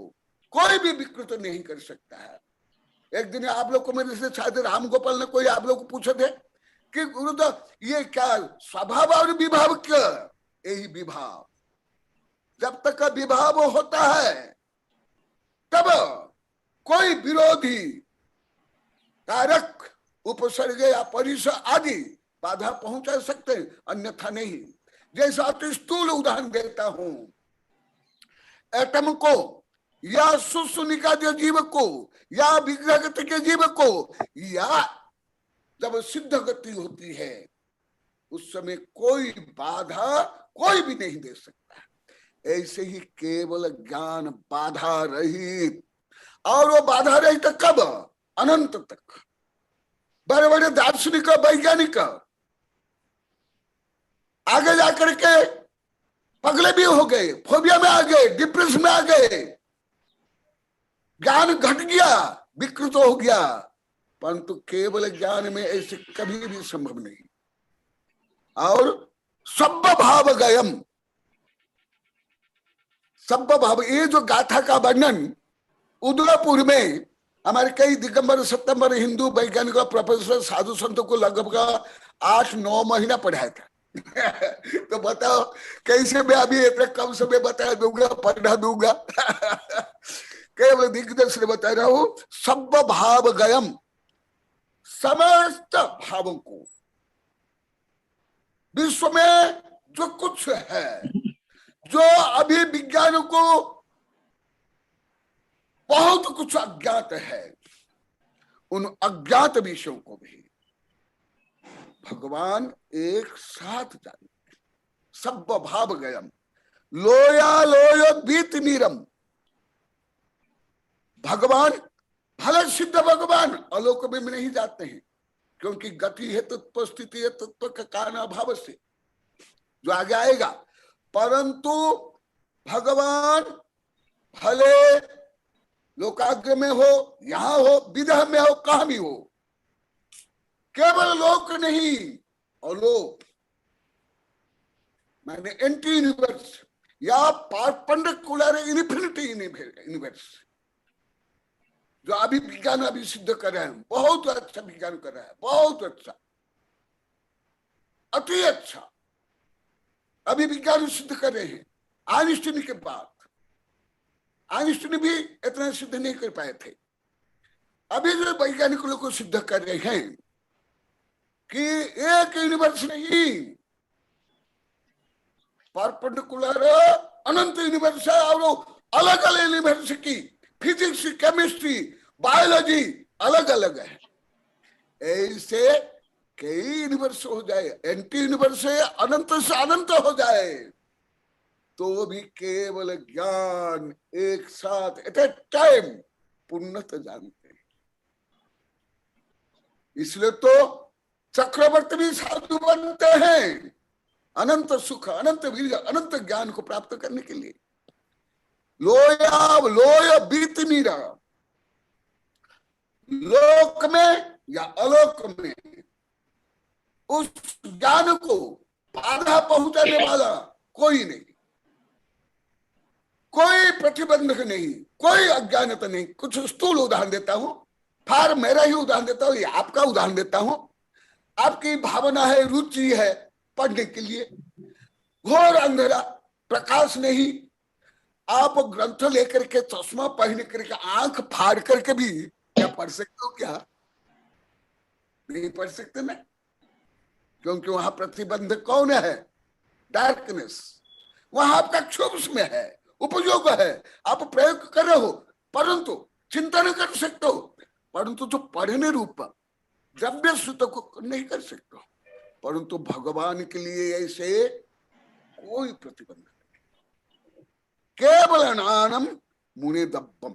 कोई भी विकृत नहीं कर सकता है। एक दिन आप लोग को मेरे से शायद राम गोपाल ने कोई आप लोग को पूछे थे कि गुरुदेव ये क्या स्वभाव और विभाव, क्या यही विभाव, जब तक का विभाव होता है तब कोई विरोधी कारक, उपसर्ग या परिसर आदि बाधा पहुंचा सकते हैं, अन्यथा नहीं। जैसा अति स्थूल उदाहरण देता हूं, एटम को या सुसुनिका जीव को या विग्रह गति के जीव को, या जब सिद्ध गति होती है उस समय कोई बाधा कोई भी नहीं दे सकता। ऐसे ही केवल ज्ञान बाधा रहित, और वो बाधा रहित कब? अनंत तक। बड़े बड़े दार्शनिक वैज्ञानिक आगे जाकर के पगले भी हो गए, फोबिया में आ गए, डिप्रेशन में आ गए, ज्ञान घट गया, विकृत हो गया। परंतु केवल ज्ञान में ऐसे कभी भी संभव नहीं। और सब भाव गयम, सब भाव, ये जो गाथा का वर्णन उदयपुर में हमारे कई दिगंबर सितंबर हिंदू वैज्ञानिकों, प्रोफेसर, साधु संतों को लगभग 8-9 महीना पढ़ाया था। तो बताओ कैसे मैं अभी इतना कम समय बता दूंगा, पढ़ा दूंगा। केवल दिग्दर्शन से बता रहा हूं। सब भाव गयम, समस्त भावों को, विश्व में जो कुछ है, जो अभी विज्ञान को बहुत कुछ अज्ञात है, उन अज्ञात विषयों को भी भगवान एक साथ जानते। सब भाव गयम, लोया लोय बीत मीरम। भगवान भले सिद्ध भगवान अलोक में नहीं जाते हैं, क्योंकि गति है तत्व, स्थिति है तत्व का कारण अभाव से, जो आगे आएगा। परंतु भगवान भले लोकाग्र में हो, यहां हो, विदेह में हो, कहां भी हो, केवल लोक नहीं, अलोक माने एंटी यूनिवर्स या परपेंडिकुलर इन्फिनिटी यूनिवर्स, जो अभी विज्ञान अभी सिद्ध कर रहे हैं। बहुत अच्छा विज्ञान कर रहा है, बहुत अच्छा, अति अच्छा अभी विज्ञान सिद्ध कर रहे हैं। आइंस्टीन के बाद, आइंस्टीन भी इतना सिद्ध नहीं कर पाए थे। अभी जो वैज्ञानिक लोग को सिद्ध कर रहे हैं कि एक यूनिवर्स नहीं, परपेंडिकुलर अनंत यूनिवर्स है, और अलग अलग यूनिवर्स की फिजिक्स, केमिस्ट्री, बायोलॉजी अलग अलग है। ऐसे कई यूनिवर्स हो जाए, एंटी यूनिवर्स से अनंत हो जाए, तो भी केवल ज्ञान एक साथ एट ए टाइम पूर्णतः जानते हैं। इसलिए तो चक्रवर्ती भी साधु बनते हैं, अनंत सुख, अनंत वीर, अनंत ज्ञान को प्राप्त करने के लिए। लोया लोय बीत मीरा, लोक में या अलोक में उस ज्ञान को बाधा पहुंचाने वाला कोई नहीं, कोई प्रतिबंधक नहीं, कोई अज्ञानता नहीं। कुछ स्थूल उदाहरण देता हूं, फार मेरा ही उदाहरण देता हूं, या आपका उदाहरण देता हूं। आपकी भावना है, रुचि है पढ़ने के लिए, घोर अंधेरा, प्रकाश नहीं, आप ग्रंथ लेकर के, चश्मा पहन करके, आंख फाड़ करके भी क्या पढ़ सकते हो? क्या नहीं पढ़ सकते ना, क्योंकि वहां प्रतिबंध कौन है? डार्कनेस। वहां आपका क्षोभ में है, उपयोग है, आप प्रयोग कर रहे हो, परंतु चिंतन कर सकते हो, परंतु जो पढ़ने रूप द्रव्य सुत को नहीं कर सकते हो। परंतु भगवान के लिए ऐसे कोई प्रतिबंध नहीं। केवल नानम मुने दब्बम,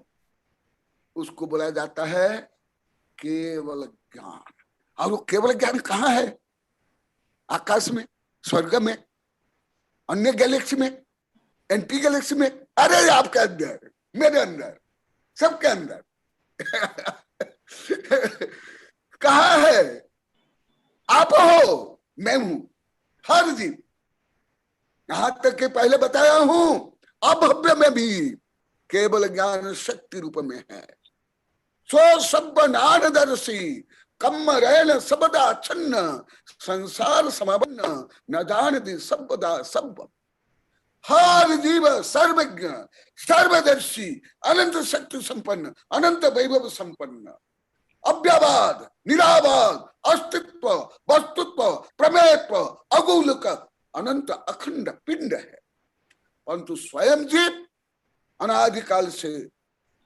उसको बोला जाता है केवल ज्ञान। और वो केवल ज्ञान कहाँ है? आकाश में, स्वर्ग में, अन्य गैलेक्सी में, एंटी गैलेक्सी में, अरे आपके अंदर, मेरे अंदर, सबके अंदर। कहा है? आप हो, मैं हूं, हर जीव। यहां तक के पहले बताया हूं, अभव्य में भी केवल ज्ञान शक्ति रूप में है। सो सब नानदर्शी कम रैन सबदा छन्न, संसार समापन्न न जानती सबदा सब। हर जीव सर्वज्ञ, सर्वदर्शी, अनंत शक्ति संपन्न, अनंत वैभव संपन्न, अव्यवाद, निरावाद, अस्तित्व, वस्तुत्व, प्रमेयत्व, अगोलक, अनंत अखंड पिंड है। परंतु स्वयं जीव अनादिकाल से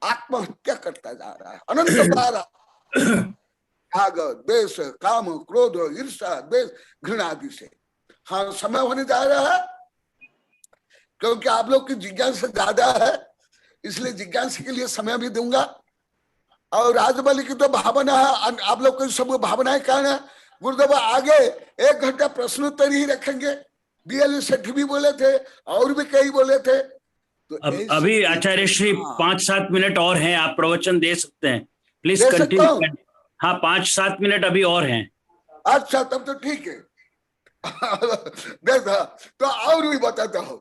आत्महत्या करता जा रहा है, अनंत बार भाग, द्वेष, काम, क्रोध, ईर्ष्या, द्वेष, घृणा आदि से। हाँ, समय होने जा रहा है क्योंकि आप लोग की जिज्ञासा ज्यादा है, इसलिए जिज्ञासा के लिए समय भी दूंगा। और राजबली की तो भावना है, आप लोग की सब भावनाएं कारण है। गुरुदेव आगे 1 घंटा प्रश्नोत्तर ही रखेंगे। BL सेठ भी बोले थे और भी कई बोले थे। तो अभी आचार्य श्री 5-7 मिनट और हैं, आप प्रवचन दे सकते हैं, प्लीज दे सकता हूं? कंटिन्यू। हाँ, 5-7 मिनट अभी और हैं। अच्छा, तब तो ठीक है। देखा, तो और भी बताता हूं।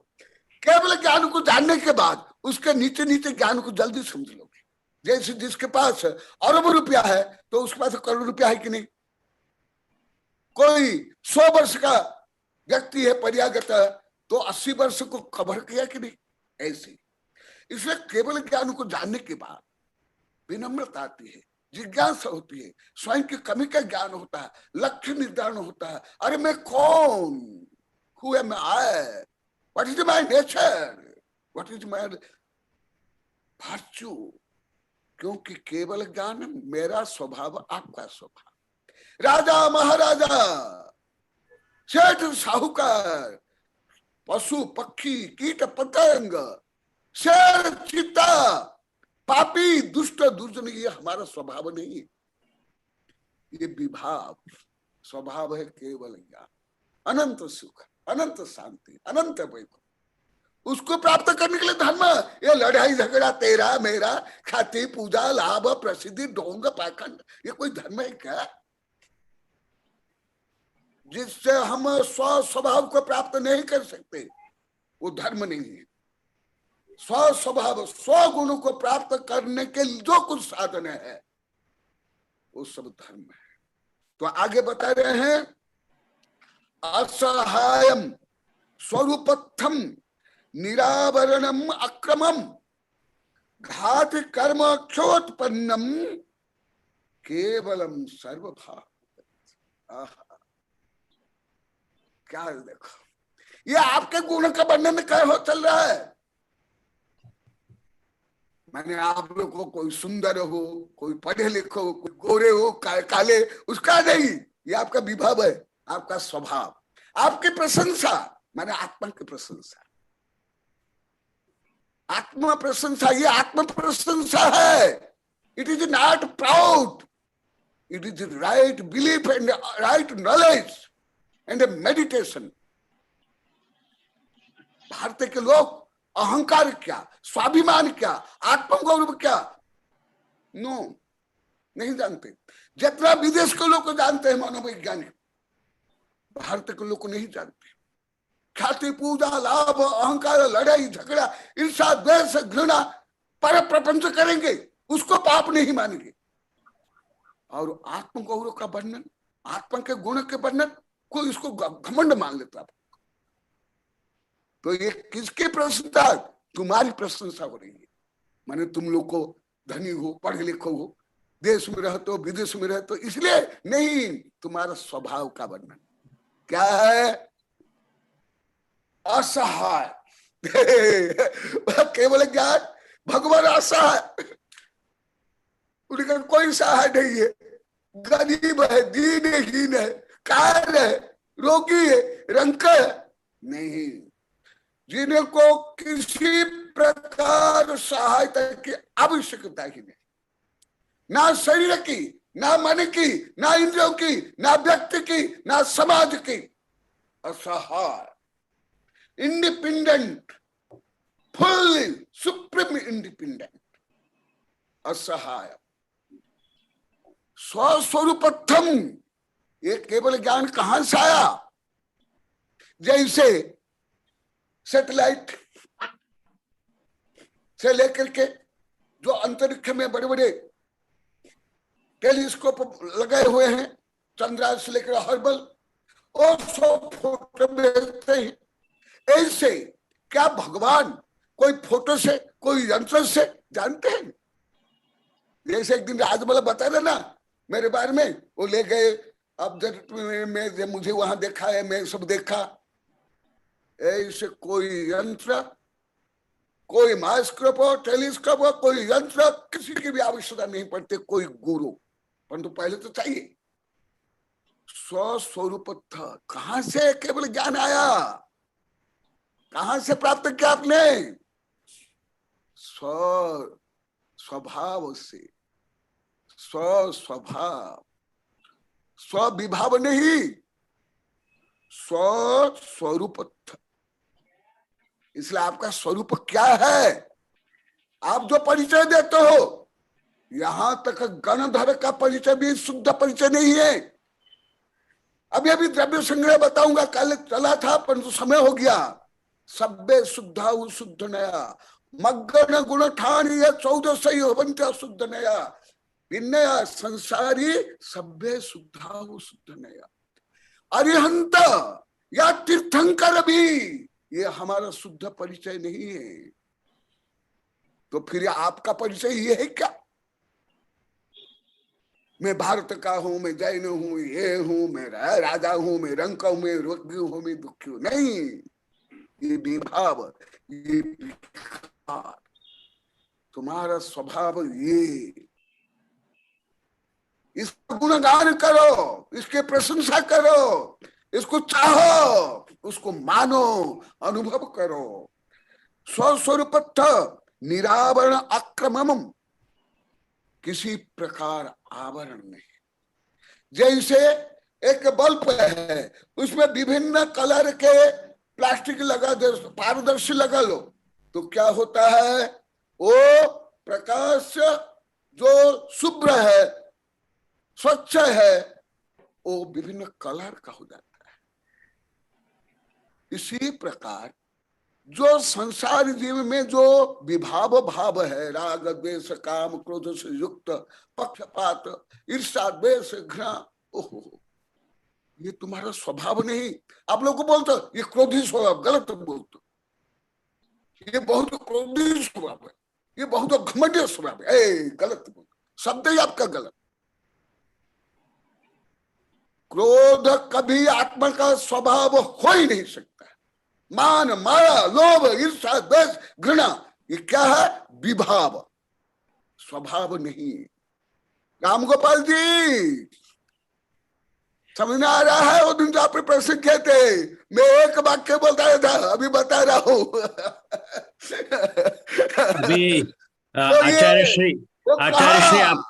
केवल ज्ञान को जानने के बाद उसके नीचे नीचे ज्ञान को जल्दी समझ लोगे। जैसे जिसके पास अरबों रुपया है तो उसके पास करोड़ रुपया है कि नहीं। कोई 100 वर्ष का व्यक्ति है परियागत तो 80 वर्ष को कवर किया कि नहीं। ऐसे इसलिए केवल ज्ञान को जानने के बाद विनम्रता आती है, जिज्ञासा होती है, स्वयं की कमी का ज्ञान होता है, लक्ष्य निर्धारण होता है। अरे मैं कौन, who am I, what is my nature, what is my virtue. क्योंकि केवल ज्ञान मेरा स्वभाव, आपका स्वभाव, राजा महाराजा, सेठ साहूकार, पशु पक्षी कीट पतंग, शेर चीता, पापी दुष्ट दुर्जन, ये हमारा स्वभाव नहीं है। ये विभाव स्वभाव है केवल ज्ञान। अनंत सुख, अनंत शांति, अनंत वैभव, उसको प्राप्त करने के लिए धर्म, ये लड़ाई झगड़ा तेरा मेरा, ख्याति पूजा लाभ प्रसिद्धि ढोंग पाखंड, ये कोई धर्म है क्या? जिससे हम स्व स्वभाव को प्राप्त नहीं कर सकते वो धर्म नहीं है। स्व स्वभाव, स्व गुणों को प्राप्त करने के जो कुछ साधन है वो सब धर्म है। तो आगे बता रहे हैं, असहायम स्वरूपत्थम निरावरणम अक्रमम घात कर्म क्षोत्पन्नम केवलम सर्वभाव। क्या देखो, ये आपके गुण का वर्णन क्या हो चल रहा है। मैंने आप लोग को, कोई सुंदर हो, कोई पढ़े लिखे हो, कोई गोरे हो, काले, उसका नहीं, ये आपका विभव है, आपका स्वभाव, आपकी प्रशंसा, मैंने आत्मा की प्रशंसा, आत्मा प्रशंसा, ये आत्म प्रशंसा है। It is not proud, it is right belief and right knowledge and meditation. Bharat के लोग अहंकार क्या, स्वाभिमान क्या, आत्मगौरव क्या, नो, नहीं जानते। जितना विदेश के लोग को जानते हैं मनोवैज्ञानिक, भारत के लोग को नहीं जानते। ख्याति पूजा लाभ अहंकार लड़ाई झगड़ा ईर्षा द्वेष घृणा पर प्रपंच करेंगे, उसको पाप नहीं मानेंगे। और आत्मगौरव का वर्णन, आत्मा के गुण के वर्णन, कोई इसको घमंड मान लेता। तो ये किसकी प्रशंसा? तुम्हारी प्रशंसा हो रही है। माने तुम लोग को धनी हो, पढ़े लिखे हो, देश में रहते हो, विदेश में रहते हो, इसलिए नहीं, तुम्हारा स्वभाव का वर्णन क्या है? असहाय। केवल ज्ञान, भगवान असहाय, उनका कोई सहाय नहीं है, गरीब है, दीनहीन है, कायर है, रोगी है, रंक है, नहीं, जिन्हें को किसी प्रकार सहायता की आवश्यकता ही नहीं, ना शरीर की, ना मन की, ना इंद्रियों की, ना व्यक्ति की, ना समाज की। असहाय, इंडिपेंडेंट, फुल्ली सुप्रीम इंडिपेंडेंट, असहाय, स्वस्वरूपत्थम। ये केवल ज्ञान कहां से आया? जैसे सैटेलाइट से लेकर के जो अंतरिक्ष में बड़े बड़े टेलीस्कोप लगाए हुए हैं, चंद्रमा से लेकर हर्बल, और सब फोटो भेजते हैं। ऐसे क्या भगवान कोई फोटो से, कोई यंत्र से जानते हैं? जैसे एक दिन राजमल बता रहे ना मेरे बारे में, वो ले गए, अब में मुझे वहां देखा है, मैं सब देखा। ऐसे कोई यंत्र, कोई माइक्रोस्कोप हो, टेलीस्कोप हो, कोई यंत्र, किसी की भी आवश्यकता नहीं पड़ती, कोई गुरु, परंतु पहले तो चाहिए स्वस्वरूप था। कहां से केवल ज्ञान आया? कहां से प्राप्त किया आपने? स्वभाव से, स्वभाव, स्वविभाव नहीं, स्वरूप। इसलिए आपका स्वरूप क्या है? आप जो परिचय देते हो, यहां तक गणधर का परिचय भी शुद्ध परिचय नहीं है। अभी द्रव्य संग्रह बताऊंगा, कल चला था परंतु समय हो गया। सब्बे शुद्धा शुद्ध नया, मग्न गुण ठान 14 सही होवंत्या शुद्ध नया, विनया संसारी सभ्य शुद्धा शुद्ध नया। अरिहंत या तीर्थंकर भी ये हमारा शुद्ध परिचय नहीं है। तो फिर आपका परिचय ये है क्या? मैं भारत का हूं, मैं जैन हूं, ये हूं, मैं राजा हूं, मैं रंक हूं, मैं रोगी हूं, मैं दुखी हूं, नहीं। ये विभाव, ये विकार, तुम्हारा स्वभाव ये। इसका गुणगान करो, इसके प्रशंसा करो, इसको चाहो, उसको मानो, अनुभव करो। स्वस्वरूपत्थ निरावरण अक्रमम, किसी प्रकार आवरण नहीं। जैसे एक बल्ब है, उसमें विभिन्न कलर के प्लास्टिक लगा दे, पारदर्शी लगा लो, तो क्या होता है? वो प्रकाश जो शुभ्र है, स्वच्छ है, वो विभिन्न कलर का हो जाता है। इसी प्रकार जो संसार जीव में जो विभाव भाव है, राग द्वेष काम क्रोध से युक्त, पक्षपात ईर्ष्या द्वेष घृणा, ओहो, ये तुम्हारा स्वभाव नहीं। आप लोग को बोलते ये क्रोधी स्वभाव, गलत बोलते। ये बहुत क्रोधी स्वभाव है, ये बहुत घमंडी स्वभाव है, गलत बोलते, शब्द ही आपका गलत। क्रोध कभी आत्मा का स्वभाव हो ही नहीं सकता। मान माया लोभ ईर्ष्या द्वेष घृणा, ये क्या है? विभाव, स्वभाव नहीं। राम गोपाल जी समझ में आ रहा है? वो दिन जो आपने प्रश्न किए थे, मैं एक वाक्य बोलता था, अभी बता रहा हूं। अभी तो आचार्य श्री आप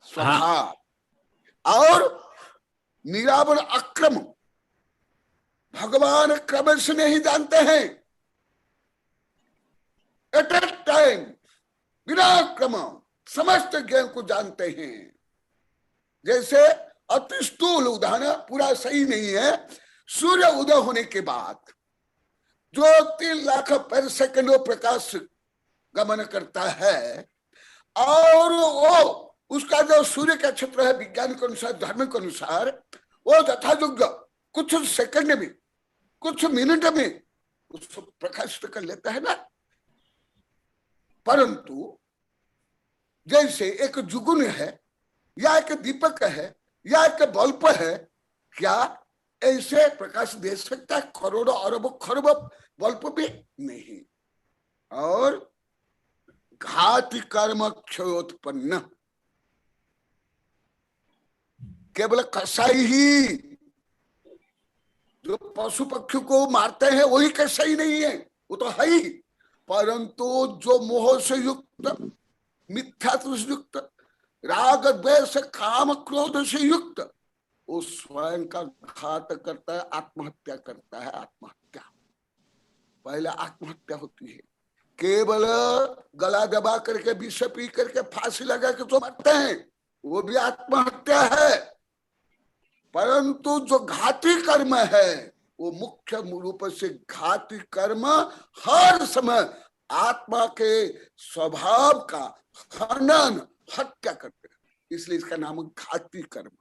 स्वभाव और निरावरण अक्रम, भगवान क्रम से नहीं जानते हैं। एट ए टाइम बिना क्रम समस्त ज्ञान को जानते हैं। जैसे अति स्थूल उदाहरण, पूरा सही नहीं है। सूर्य उदय होने के बाद जो 3 लाख पर सेकंड प्रकाश गमन करता है, और वो उसका जो सूर्य का क्षेत्र है, विज्ञान के अनुसार, धर्म के अनुसार, वो यथायोग्य कुछ सेकंड में, कुछ मिनट में उसको प्रकाशित कर लेता है ना। परंतु जैसे एक जुगुन है, या एक दीपक है, या एक बल्ब है, क्या ऐसे प्रकाश दे सकता है? करोड़ों अरबों खरबों बल्ब भी नहीं। और घाति कर्म क्षयोत्पन्न, केवल कसाई ही, जो पशु पक्षी को मारते हैं वही कसाई नहीं है, वो तो है ही। परंतु जो मोह से युक्त, मिथ्यात्व से युक्त, राग द्वेष काम क्रोध से युक्त, वो स्वयं का घात करता है, आत्महत्या करता है। आत्महत्या, पहले आत्महत्या होती है। केवल गला दबा करके विष पी करके फांसी लगा के जो मरते हैं, वो भी आत्महत्या है। परंतु जो घाती कर्म है, वो मुख्य रूप से घाती कर्म हर समय आत्मा के स्वभाव का हनन, हत्या करते हैं। इसलिए इसका नाम घाती कर्म,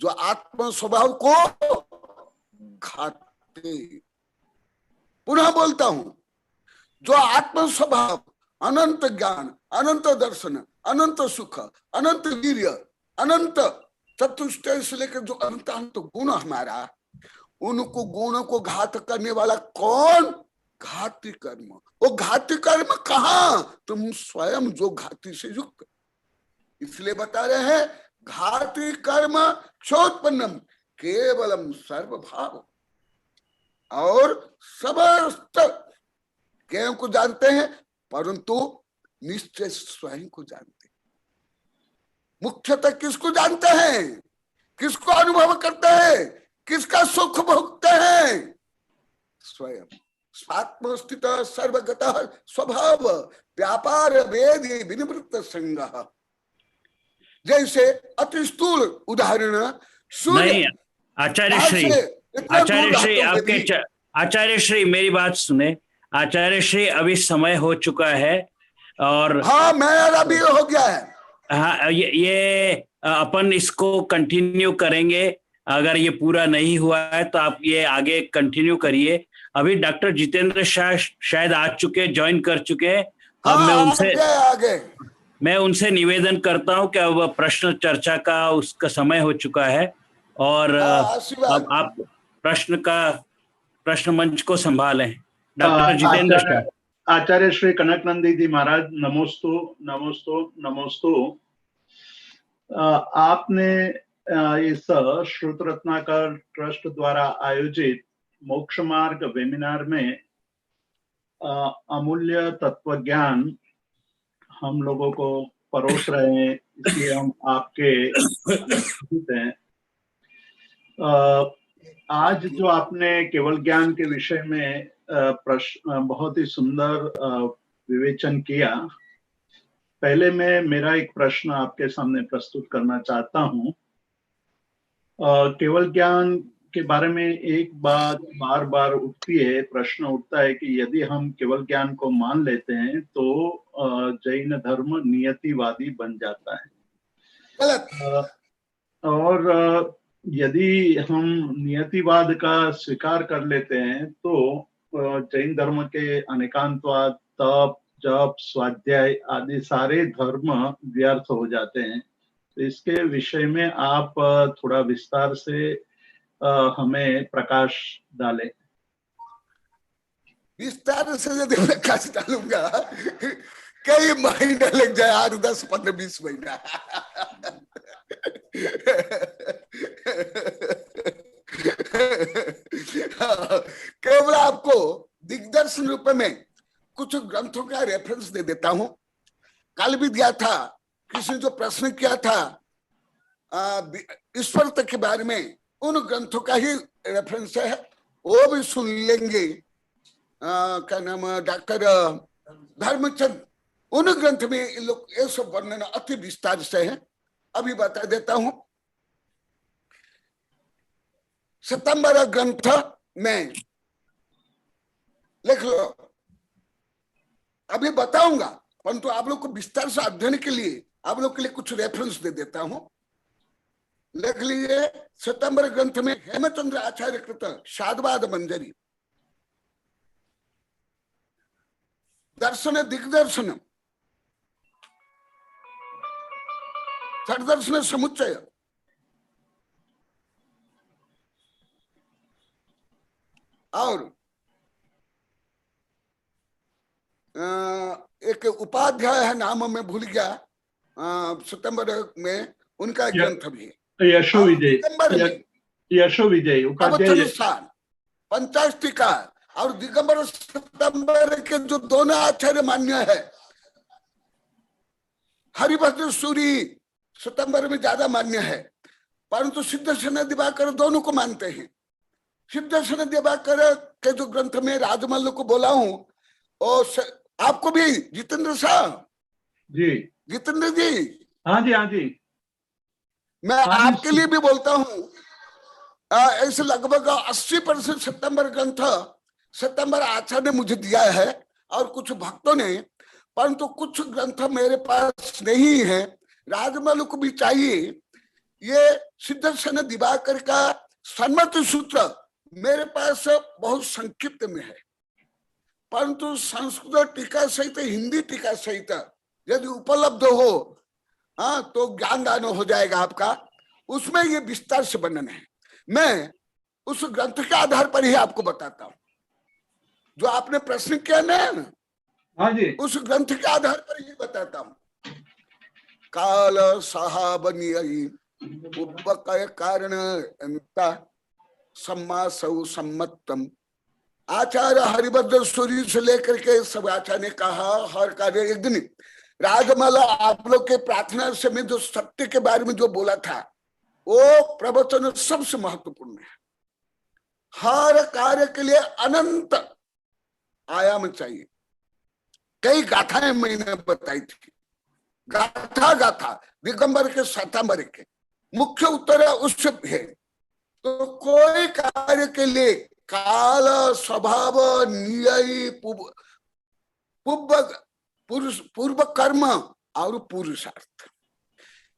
जो आत्मा स्वभाव को घाते। पुनः बोलता हूं, जो आत्म स्वभाव, अनंत ज्ञान, अनंत दर्शन, अनंत सुख, अनंत वीर्य, अनंत चतुष्ट से लेकर जो अनंत अनंत गुण हमारा, उनको गुणों को घात करने वाला कौन? घाती कर्म। वो घाती कर्म कहां? तुम स्वयं जो घाती से युक्त। इसलिए बता रहे हैं घाती कर्म क्षोत्पन्नम केवलम सर्वभाव। और समस्त ज्ञान को जानते हैं, परंतु निश्चय स्वयं को जानते हैं। मुख्यतः किसको जानते हैं, किसको अनुभव करते हैं, किसका सुख भोगते हैं? स्वयं। स्वात्म स्थित सर्वगतः स्वभाव व्यापार वेदी विनिवृत्त संगः। जैसे अति स्थूल उदाहरण नहीं, सूर्य। आचार्य श्री, आचार्य श्री मेरी बात सुने। आचार्य श्री, अभी समय हो चुका है और हाँ, मैं अभी हो गया है। हाँ, ये अपन इसको कंटिन्यू करेंगे। अगर ये पूरा नहीं हुआ है तो आप ये आगे कंटिन्यू करिए। अभी डॉक्टर जितेंद्र शाह शायद आ चुके, ज्वाइन कर चुके हैं। अब मैं उनसे निवेदन करता हूं कि अब प्रश्न चर्चा का उसका समय हो चुका है और अब आप प्रश्न मंच को संभालें। डॉक्टर जितेंद्र शाह। आचार्य श्री कनकनंदी जी महाराज, नमोस्तु नमोस्तु नमोस्तु। आपने इस श्रुत रत्नाकर ट्रस्ट द्वारा आयोजित मोक्ष मार्ग वेबिनार में अमूल्य तत्व ज्ञान हम लोगों को परोस रहे हैं, इसलिए हम आपके हैं। आज जो आपने केवल ज्ञान के विषय में बहुत ही सुंदर विवेचन किया, पहले मैं मेरा एक प्रश्न आपके सामने प्रस्तुत करना चाहता हूं। केवल ज्ञान के बारे में एक बात बार बार उठती है, प्रश्न उठता है कि यदि हम केवल ज्ञान को मान लेते हैं तो जैन धर्म नियतिवादी बन जाता है। और यदि हम नियतिवाद का स्वीकार कर लेते हैं तो जैन धर्म के अनेकांतवाद, तप, जप, स्वाध्याय आदि सारे धर्म व्यर्थ हो जाते हैं। तो इसके विषय में आप थोड़ा विस्तार से हमें प्रकाश डालें। विस्तार से यदि प्रकाश डालूंगा कई महीने लग जाए, 8, 10, 15, 20 महीना। केवल आपको दिग्दर्शन रूप में कुछ ग्रंथों का रेफरेंस दे देता हूं। कल भी दिया था, किसी ने जो प्रश्न किया था ईश्वर तक के बारे में, उन ग्रंथों का ही रेफरेंस है, वो भी सुन लेंगे। क्या नाम, डॉक्टर धर्मचंद, उन ग्रंथ में इन लोग ये सब वर्णन अति विस्तार से है। अभी बता देता हूं। सितंबर ग्रंथ में लिख लो, अभी बताऊंगा, परंतु आप लोग को विस्तार से अध्ययन के लिए आप लोग के लिए कुछ रेफरेंस दे देता हूं। लिख लीजिए, सितंबर ग्रंथ में हेमचंद्र आचार्य कृत शादवाद मंजरी, दर्शन दिग्दर्शन, षड्दर्शन समुच्चय, और एक उपाध्याय है, नाम में भूल गया, सितंबर में उनका ग्रंथ भी है, यशो विजय उपाध्याय, पंचाष्टिका और दिगंबर सितंबर के जो दोनों आचार्य मान्य है। हरिभद्र सूरी सितंबर में ज्यादा मान्य है, परंतु सिद्धसेन दिवाकर दोनों को मानते हैं। सिद्धसेन दिवाकर के जो ग्रंथ में राजमल्ल को बोला हूं, और आपको भी जितेंद्र साहब जी, जितेंद्र जी, हाँ जी, हाँ जी, मैं आपके लिए भी बोलता हूं। ऐसे लगभग 80% सितंबर ग्रंथ सितंबर आचार्य ने मुझे दिया है और कुछ भक्तों ने, परंतु कुछ ग्रंथ मेरे पास नहीं है, राजमल को भी चाहिए। ये सिद्धसेन दिवाकर का सन्मति सूत्र मेरे पास बहुत संक्षिप्त में है, परंतु संस्कृत टीका सहित हिंदी टीका सहित यदि उपलब्ध हो तो ज्ञान दान हो जाएगा आपका। उसमें ये विस्तार से वर्णन है। मैं उस ग्रंथ के आधार पर ही आपको बताता हूं, जो आपने प्रश्न किया ना, हाँ जी, उस ग्रंथ के आधार पर ही बताता हूं। काल सहाबनीय उपकय कारण सम्मा सौ सम्मतम आचार्य हरिभद्र सूरी से लेकर के सब आचार्य ने कहा हर कार्य एक दिन राजमल आप लोग के प्रार्थना से मैं जो सत्य के बारे में जो बोला था वो प्रवचन सबसे महत्वपूर्ण है। हर कार्य के लिए अनंत आयाम चाहिए। कई गाथाएं मैंने बताई थी, गाथा दिगंबर के शातांबर के मुख्य उत्तर उससे है। तो कोई कार्य के लिए काल स्वभाव न्यायी पूर्व कर्म और पुरुषार्थ,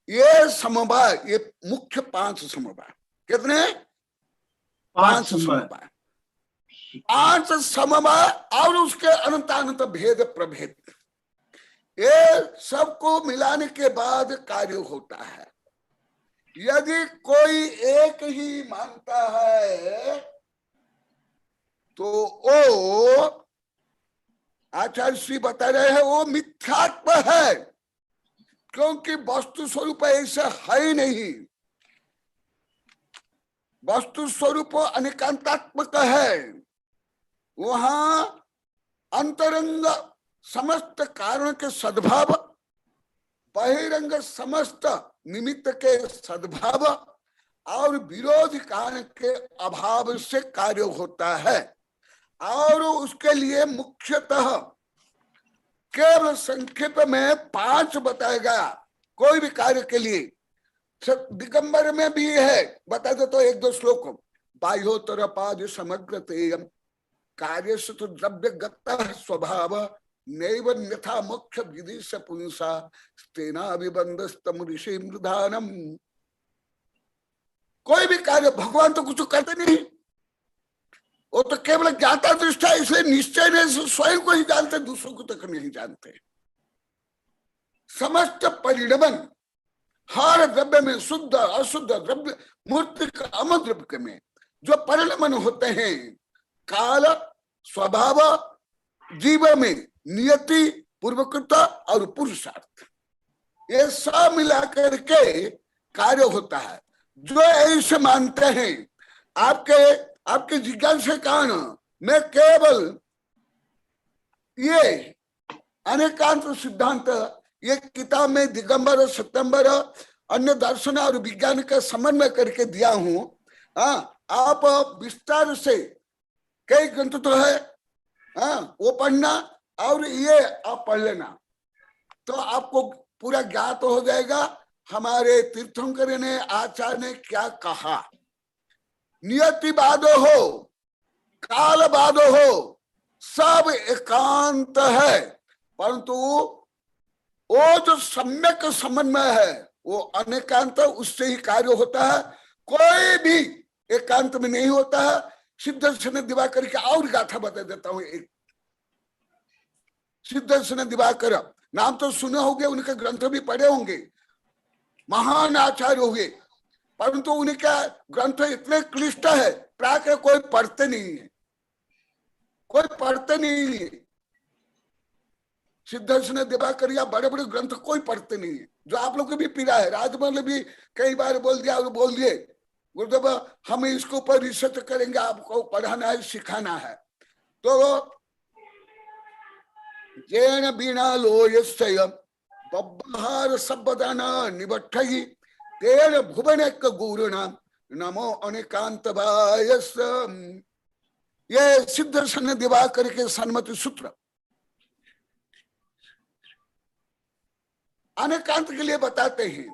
ये समवाय, ये मुख्य 5 समवाय। कितने? 5 समवाय। 5 समवाय और उसके अनंत भेद प्रभेद, ये सबको मिलाने के बाद कार्य होता है। यदि कोई एक ही मानता है तो वो आचार्य श्री बता रहे हैं वो मिथ्यात्व है, क्योंकि वस्तु स्वरूप ऐसा है ही नहीं। वस्तु स्वरूप अनेकांतात्मक है। वहां अंतरंग समस्त कारण के सद्भाव, बहिरंग समस्त निमित्त के सद्भाव और विरोध कारण के अभाव से कार्य होता है। और उसके लिए मुख्यतः केवल संक्षेप में 5 बताया गया। कोई भी कार्य के लिए दिगंबर में भी है, बता दो तो 1-2 श्लोक। बाह्योत्तर पाद समग्र तेयम कार्य से तो द्रव्य गता स्वभाव नैव अन्यथा मोक्ष विधि से पुंसा तेना विबंधस्तम ऋषि मृधानम। कोई भी कार्य भगवान तो कुछ करते नहीं, वो तो केवल ज्ञाता दृष्टा, इसलिए निश्चय नहीं स्वयं को ही जानते, दूसरों को तक नहीं जानते। समस्त परिणमन हर द्रव्य में, शुद्ध अशुद्ध द्रव्य, मूर्ति अमद्रव्य में जो परिणमन होते हैं, काल स्वभाव, जीव में नियति, पूर्वकृत और पुरुषार्थ, ये सब मिलाकर के कार्य होता है। जो ऐसे मानते हैं, आपके जिज्ञासा के कारण मैं केवल ये अनेकांत सिद्धांत ये किताब में दिगंबर सत्यंबर अन्य दर्शन और विज्ञान का समन्वय करके दिया हूं। आप विस्तार से कई ग्रंथ तो है, वो पढ़ना और ये आप पढ़ लेना तो आपको पूरा ज्ञात हो जाएगा हमारे तीर्थंकर ने, आचार्य ने क्या कहा। नियतिवाद हो, कालवाद हो, सब एकांत है, परंतु वो जो सम्यक समन्वय है वो अनेकांत, उससे ही कार्य होता है। कोई भी एकांत में नहीं होता है। सिद्धर्शन दिवाकर के और गाथा बता देता हूं। एक सिद्धर्शन दिवाकर नाम तो सुने होंगे, उनके ग्रंथ भी पढ़े होंगे, महान आचार्य होंगे, परंतु उनका ग्रंथ इतने क्लिष्ट है, प्राय कोई पढ़ते नहीं है, कोई पढ़ते नहीं है। सिद्धर्शन दिवाकर या बड़े बड़े ग्रंथ कोई पढ़ते नहीं है, जो आप लोग को भी पीड़ा है। राजमल ने भी कई बार बोल दिया और बोल दिए, गुरुदेव हम इसके ऊपर रिसर्च करेंगे, आपको पढ़ाना है, सिखाना है। तो जैन बीणा लोयस्य बब्बहार सबदाना निबट्ठई तेन भुवनेक गुरुना नमो अनेकांत भायस। ये सिद्धर्शन दिवाकर के सन्मति सूत्र अनेकांत के लिए बताते हैं।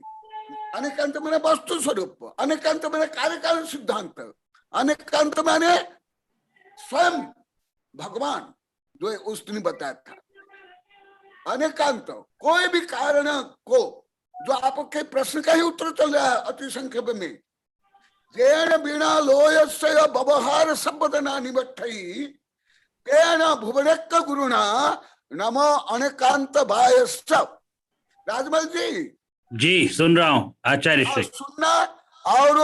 अनेकांत मैंने वस्तु स्वरूप, अनेकांत मैंने कार्यकारण सिद्धांत, अनेकांत मैंने स्वयं भगवान जो उस दिन बताया था। अनेकांत कोई भी कारण को, जो आपके प्रश्न का ही उत्तर चल रहा है अति संक्षेप में, जैन बीणा लोयस्य बबहार सबदना निबट्ठई तेन भुवनेक गुरुना नमो अनेकांत भायश्च। राजमल जी सुन रहा हूँ आचार्य से। सुनना। और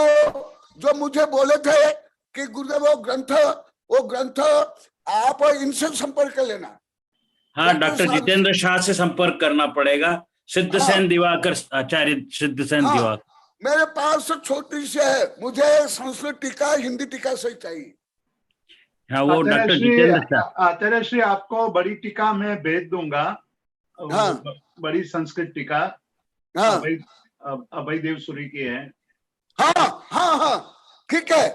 जो मुझे बोले थे कि गुरुदेव वो ग्रंथ आप इनसे संपर्क कर लेना। हाँ, डॉक्टर जितेंद्र शाह से संपर्क करना पड़ेगा। सिद्धसेन दिवाकर, आचार्य सिद्धसेन दिवाकर। मेरे पास छोटी सी है, मुझे संस्कृत टीका हिंदी टीका से चाहिए। हाँ, वो डॉक्टर जितेंद्र शाह। आचार्य श्री आपको बड़ी टीका मैं भेज दूंगा। हाँ। बड़ी संस्कृत टीका हाँ अभय देव सूरी की है। हाँ हाँ हाँ ठीक है,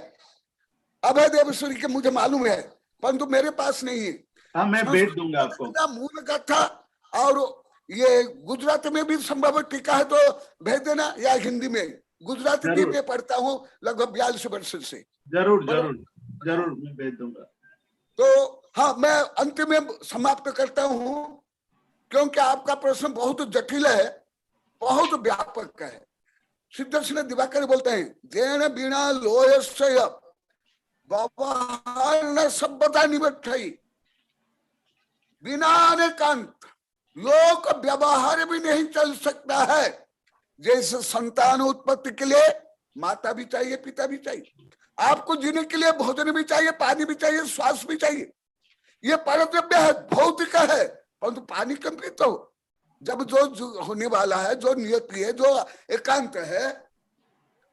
अभय देव सूरी के मुझे मालूम है, परंतु मेरे पास नहीं है। हाँ, मैं भेज दूंगा आपको। मूल कथा और ये गुजराती में भी संभव टीका है तो भेज देना, या हिंदी में। गुजराती भी मैं पढ़ता हूँ लगभग 42 वर्ष से। जरूर जरूर जरूर मैं भेज दूंगा। तो हाँ, मैं अंत में समाप्त करता हूँ, क्योंकि आपका प्रश्न बहुत जटिल है, बहुत व्यापक है। सिद्धर्शन दिवाकर बोलते हैं, जैन बीणा लोयस्य व्यवहार सभ्यता निबद्धई, बिना अनेकांत लोक व्यवहार भी नहीं चल सकता है। जैसे संतान उत्पत्ति के लिए माता भी चाहिए, पिता भी चाहिए, आपको जीने के लिए भोजन भी चाहिए, पानी भी चाहिए, श्वास भी चाहिए। ये परद्रव्य है, भौतिक है, परंतु पानी कंपित हो। जब जो होने वाला है, जो नियति है, जो एकांत है,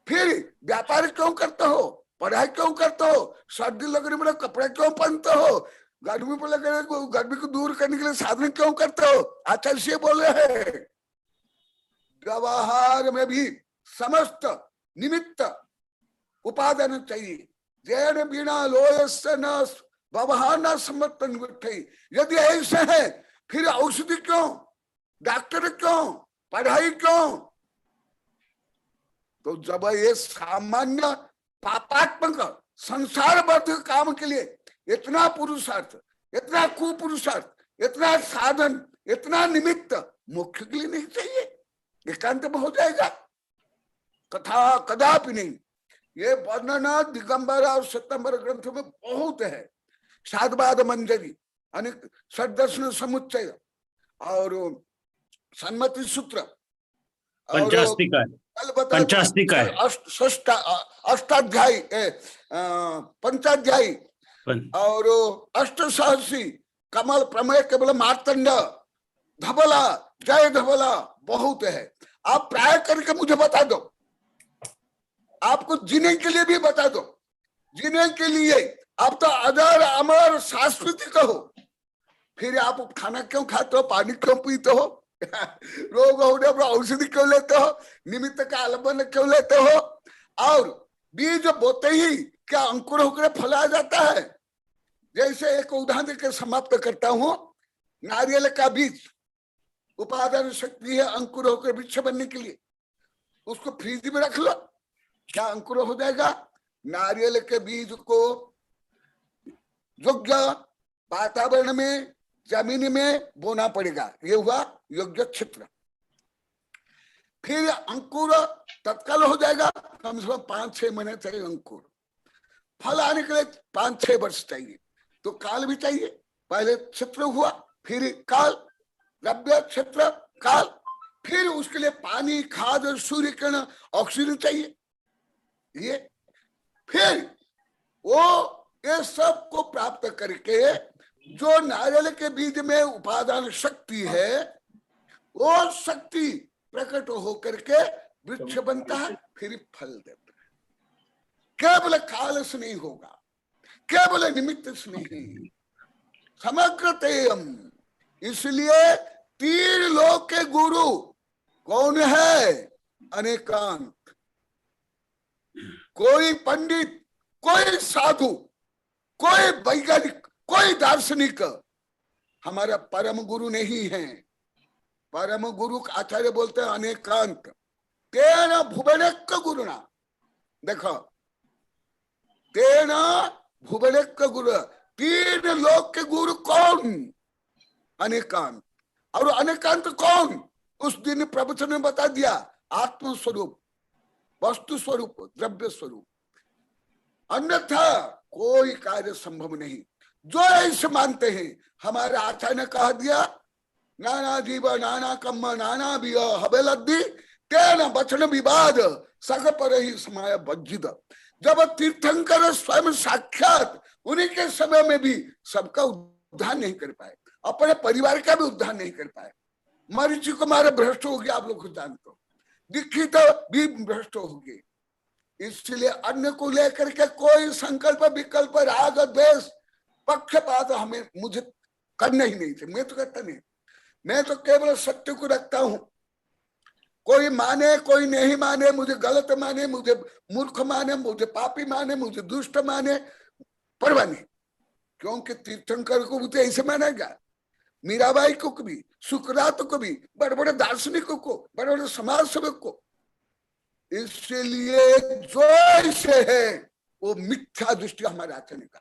फिर व्यापार क्यों करते हो, पढ़ाई क्यों करते हो, सर्दी लगने में कपड़े क्यों पहनते हो, गर्मी पर लगने गर्मी को दूर करने के लिए साधन क्यों करते हो। आचार्य बोल रहे हैं, व्यवहार में भी समस्त निमित्त उपादान चाहिए। जैन बिना लोयस्य न व्यवहार न समर्थ निमित्त। यदि ऐसे है, फिर औषधि क्यों, डॉक्टर क्यों, पढ़ाई क्यों। तो जब ये सामान्य पापात्मक संसारबद्ध काम के लिए इतना पुरुषार्थ, इतना कुपुरुषार्थ, इतना साधन, इतना निमित्त मोक्ष के लिए नहीं चाहिए, एकांत में हो जाएगा। कथा कदापि नहीं। ये वर्णन दिगंबर और सत्यंबर ग्रंथ में बहुत है। साधवाद मंजरी, अनेक षड्दर्शन समुच्चय और सन्मति सूत्र, पंचास्तिका अष्टाध्यायी, पंचाध्यायी और अष्टसहस्री, कमल प्रमेय केवल मार्तंड, धबला, जय धबला, बहुत है। आप प्राय करके मुझे बता दो, आपको जीने के लिए भी बता दो। जीने के लिए आप तो अदर अमर शाश्वती कहो, फिर आप खाना क्यों खाते हो, पानी क्यों पीते हो, रोग होने पर औषधि क्यों लेते हो, निमित्त का आलम्बन क्यों लेते हो, और बीज बोते ही क्या अंकुर होकर फल आ जाता है। जैसे एक उदाहरण देकर समाप्त करता हूं, नारियल का बीज उपादान शक्ति है अंकुर होकर वृक्ष बनने के लिए, उसको फ्रिज में रख लो, क्या अंकुर हो जाएगा। नारियल के बीज को योग्य वातावरण में, जमीन में बोना पड़ेगा, ये हुआ योग्य क्षेत्र। फिर अंकुर तत्काल हो जाएगा, कम से कम 5-6 महीने चाहिए अंकुर। फल आने के लिए 5-6 वर्ष चाहिए, तो काल भी चाहिए। पहले क्षेत्र हुआ, फिर काल, द्रव्य, क्षेत्र, काल, फिर उसके लिए पानी, खाद, सूर्य किरण, ऑक्सीजन चाहिए। ये फिर वो ये सब को प्राप्त करके जो नारियल के बीज में उपादान शक्ति है, वो शक्ति प्रकट होकर के वृक्ष बनता है, फिर फल देता है। केवल काल से नहीं होगा, केवल निमित्त से नहीं, समग्र तेयम। इसलिए 3 लोक के गुरु कौन है, अनेकांत। कोई पंडित, कोई साधु, कोई वैज्ञानिक, कोई दार्शनिक हमारा परम गुरु नहीं है। परम गुरु आचार्य बोलते हैं अनेकांत। तेना भुवनेक गुरुना, देखो, तेना भुवनेक गुरु, 3 लोक के गुरु कौन, अनेकांत। और अनेकांत कौन, उस दिन प्रवचन में बता दिया, आत्म स्वरूप, वस्तु स्वरूप, द्रव्य स्वरूप, अन्यथा कोई कार्य संभव नहीं। जो ऐसे मानते हैं, हमारे आचार्य ने कहा दिया, नाना जीव नाना कम्म नाना भी हबेलद्दी तेन वचन विवाद सग पर ही समाय बज्जिद। जब तीर्थंकर स्वयं साक्षात, उन्हीं के समय में भी सबका उद्धार नहीं कर पाए, अपने परिवार का भी उद्धार नहीं कर पाए। मरीचि कुमार भ्रष्ट हो गया, आप लोग खुद जानते हो, दीक्षित भी भ्रष्ट हो गए। इसलिए अन्य को लेकर के कोई संकल्प विकल्प, राग द्वेष, पक्षपात हमें मुझे करना ही नहीं थे। मैं तो करता नहीं, मैं तो केवल सत्य को रखता हूं। कोई माने कोई नहीं माने, मुझे गलत माने, मुझे मूर्ख माने, मुझे पापी माने, मुझे दुष्ट माने, परवाह नहीं। क्योंकि तीर्थंकर को भी तो ऐसे मानेगा, मीराबाई को भी, सुकरात को भी, बड़े बड़े दार्शनिकों को, बड़े बड़े समाज सेवक को। इसलिए जो ऐसे है वो मिथ्या दृष्टि हमारे आचरण का,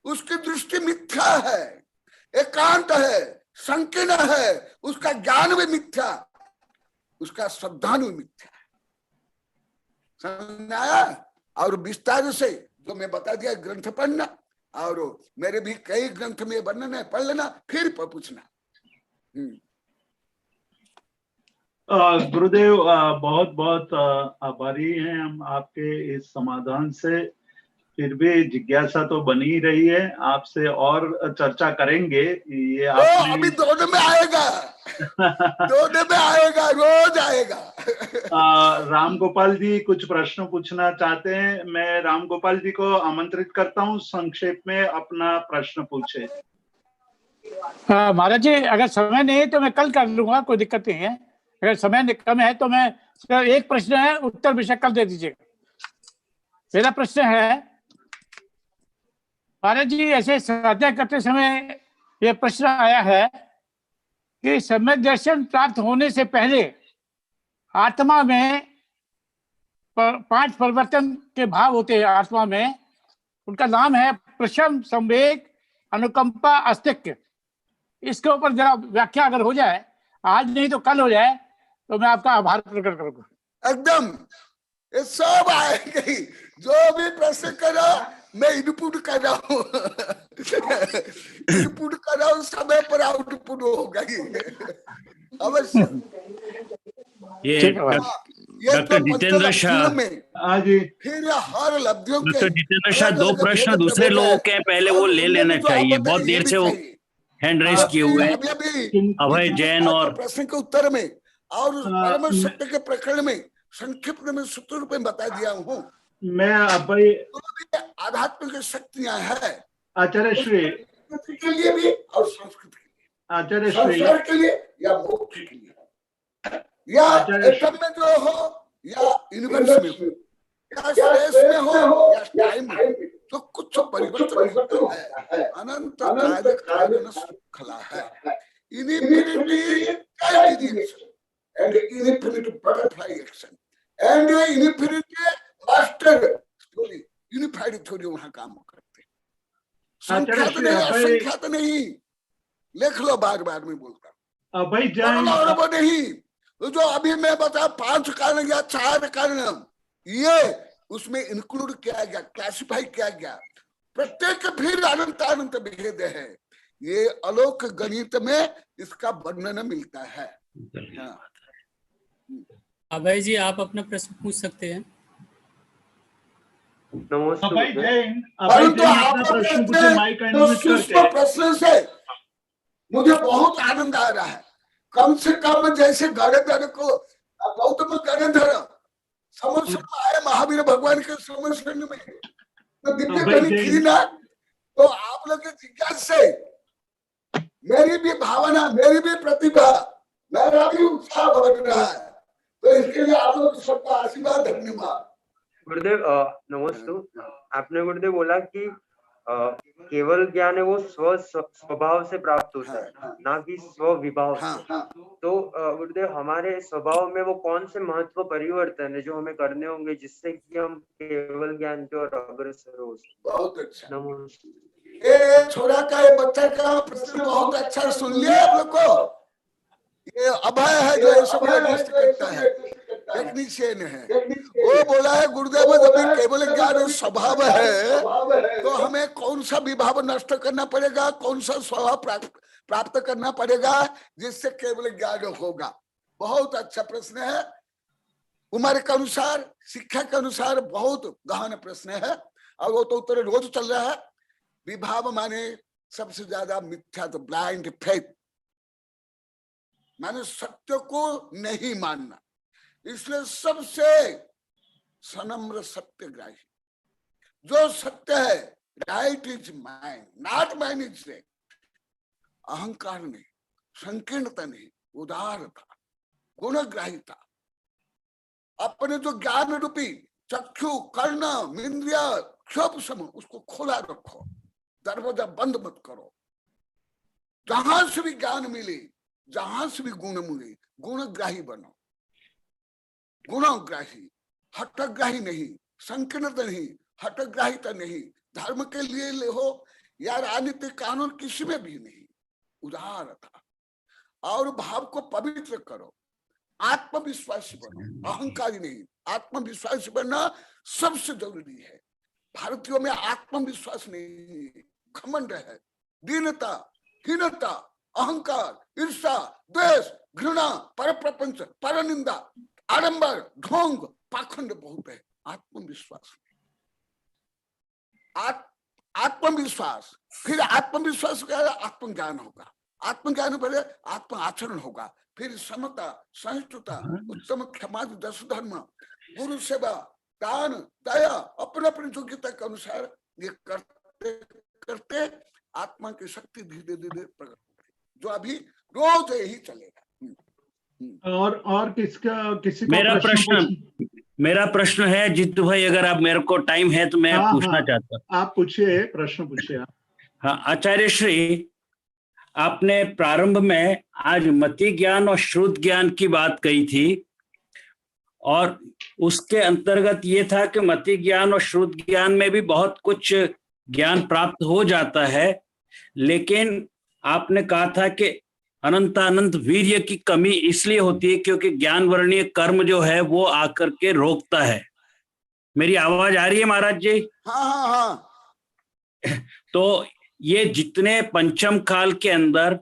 उसकी दृष्टि मिथ्या है, एकांत है, संकीर्ण है, उसका ज्ञान भी मिथ्या, उसका श्रद्धानु भी मिथ्या है। समझ आया? और विस्तार से जो मैं बता दिया ग्रंथ पढ़ना, और मेरे भी कई ग्रंथ में वर्णन है, पढ़ लेना, फिर पूछना। गुरुदेव बहुत बहुत आभारी हैं हम आपके इस समाधान से। फिर भी जिज्ञासा तो बनी ही रही है, आपसे और चर्चा करेंगे। ये आपने अभी दोनों में आएगा दोनों में आएगा, रोज आएगा। राम गोपाल जी कुछ प्रश्न पूछना चाहते हैं। मैं राम गोपाल जी को आमंत्रित करता हूँ, संक्षेप में अपना प्रश्न पूछे। महाराज जी, अगर समय नहीं है तो मैं कल कर लूंगा, कोई दिक्कत नहीं है। अगर समय कम है तो मैं, एक प्रश्न है, उत्तर विषय कल दे दीजिएगा। मेरा प्रश्न है महाराज जी, ऐसे साधना करते समय यह प्रश्न आया है कि सम्यक दर्शन प्राप्त होने से पहले आत्मा में 5 परिवर्तन के भाव होते हैं। आत्मा में उनका नाम है प्रशम, संवेग, अनुकंपा, अस्तित्व। इसके ऊपर जरा व्याख्या अगर हो जाए, आज नहीं तो कल हो जाए, तो मैं आपका आभार प्रकट करूंगा। एकदम ये सब आएंगे, जो भी प्रश्न करो मैं इनपुट कर रहा हूँ इनपुट कर रहा हूँ, समय पर आउटपुट होगा ही अवश्य। ये डॉक्टर तो जितेंद्र शाह में जी, फिर हर लब्धियों के डॉक्टर जितेंद्र शाह, 2 प्रश्न दूसरे लोगों के पहले वो ले लेना चाहिए। बहुत देर से वो हैंड रेस किए हुए हैं, अभय जैन। और प्रश्न के उत्तर में और परम सत्य के प्रकरण में संक्षिप्त में सूत्र रूप में बता दिया हूँ। मैं अभय आध्यात्मिक शक्तियां है, आचार्य श्री के लिए भी और संस्कृत के लिए, आचार्य श्री संसार के लिए या मोक्ष के लिए, या एटम में जो हो या यूनिवर्स में हो या स्पेस में हो या टाइम में, तो कुछ परिवर्तन है। अनंत काल कालन श्रृंखला है। Infinity and infinite butterfly action and infinite master story, unified theory वहां काम करते हैं। संख्यात नहीं, असंख्यात नहीं, लिख लो, बार बार में बोलता अभय जैन वो नहीं। तो जो अभी मैं बता 5 कारण या 4 कारण, ये उसमें इंक्लूड किया गया, क्लासिफाई किया गया। प्रत्येक फिर अनंत अनंत भेद है। ये अलौकिक गणित में इसका वर्णन मिलता है। हाँ। अभय जी, आप अपना प्रश्न पूछ सकते हैं। अभय जैन अपना प्रश्न पूछे, माइक अनम्यूट करके। प्रश्न से मुझे बहुत आनंद आ रहा है। कम से कम जैसे गणधर को गौतम गणधर समस्या आए महावीर भगवान के समस्या में तो दिव्य गणित थी ना, तो आप लोग के जिज्ञासा से मेरी भी भावना, मेरी भी प्रतिभा, मेरा भी उत्साह बढ़ रहा है। तो इसके लिए आप लोग सबका आशीर्वाद, धन्यवाद। गुरुदेव नमस्ते। आपने गुरुदेव बोला कि केवल ज्ञान है वो स्वभाव से प्राप्त होता है, ना कि स्वविभाव से। तो गुरुदेव, हमारे स्वभाव में वो कौन से महत्व परिवर्तन है जो हमें करने होंगे जिससे कि हम केवल ज्ञान की ओर अग्रसर हो सके? बहुत अच्छा। नमस्ते। ये छोरा का, ये बच्चा का प्रश्न बहुत अच्छा सुन लिया आप लोग को। ये अभय है जो ये सब करता है, टेक्नीशियन है। वो बोला है गुरुदेव, जब केवल ज्ञान स्वभाव है तो हमें कौन सा विभाव नष्ट करना पड़ेगा, कौन सा स्वभाव प्राप्त करना पड़ेगा जिससे केवल ज्ञान होगा। बहुत अच्छा प्रश्न है। उम्र के अनुसार, शिक्षा के अनुसार बहुत गहन प्रश्न है, और वो तो उत्तर रोज चल रहा है। विभाव माने सबसे ज्यादा मिथ्या, तो ब्लाइंड फेथ, माने सत्य को नहीं मानना। इसलिए सबसे सनम्र सत्यग्राही, जो सत्य है right is mine, not mine is right. अहंकार नहीं, संकीर्णता नहीं, उदारता, गुणग्राहिता। अपने जो ज्ञान रूपी चक्षु, कर्ण, इंद्रिय, सब समय उसको खोला रखो, दरवाजा बंद मत करो। जहां से भी ज्ञान मिले, जहां से भी गुण मिले, गुणग्राही बनो। गुणग्राही, हठग्राही नहीं, संकीर्णता नहीं, हठग्राहिता नहीं, धर्म के लिए ले हो या राजनीतिक कानून, किसी में भी नहीं। उदारता और भाव को पवित्र करो। आत्मविश्वासी बनो, अहंकारी नहीं। आत्मविश्वासी बनना सबसे जरूरी है। भारतीयों में आत्मविश्वास नहीं, घमंड है, दीनता, हीनता, अहंकार, ईर्ष्या, द्वेष, घृणा, पर प्रपंच, पर निंदा, आडंबर, ढोंग, पाखंड बहुत है। आत्मविश्वास, आत्मविश्वास, फिर आत्मविश्वास का आत्मज्ञान होगा, आत्मज्ञान पहले आत्म आचरण होगा, फिर समता, सहिष्णुता, उत्तम क्षमा, दस धर्म, गुरु सेवा, दान, दया, अपने अपनी योग्यता के अनुसार ये करते करते आत्मा की शक्ति धीरे धीरे प्रकट होगी, जो अभी रोज यही चलेगा। और किसका, किसी को मेरा प्रश्न है जीतू भाई, अगर आप, मेरे को टाइम है तो मैं पूछना चाहता हूँ। आप पूछिए, प्रश्न पूछिए आप। हाँ आचार्य श्री, आपने प्रारंभ में आज मति ज्ञान और श्रुत ज्ञान की बात कही थी, और उसके अंतर्गत ये था कि मति ज्ञान और श्रुत ज्ञान में भी बहुत कुछ ज्ञान प्राप्त हो जाता है, लेकिन आपने कहा था कि अनंतानंत वीर्य की कमी इसलिए होती है क्योंकि ज्ञान वर्णीय कर्म जो है वो आकर के रोकता है। मेरी आवाज आ रही है महाराज जी? हाँ हाँ हाँ। तो ये जितने पंचम काल के अंदर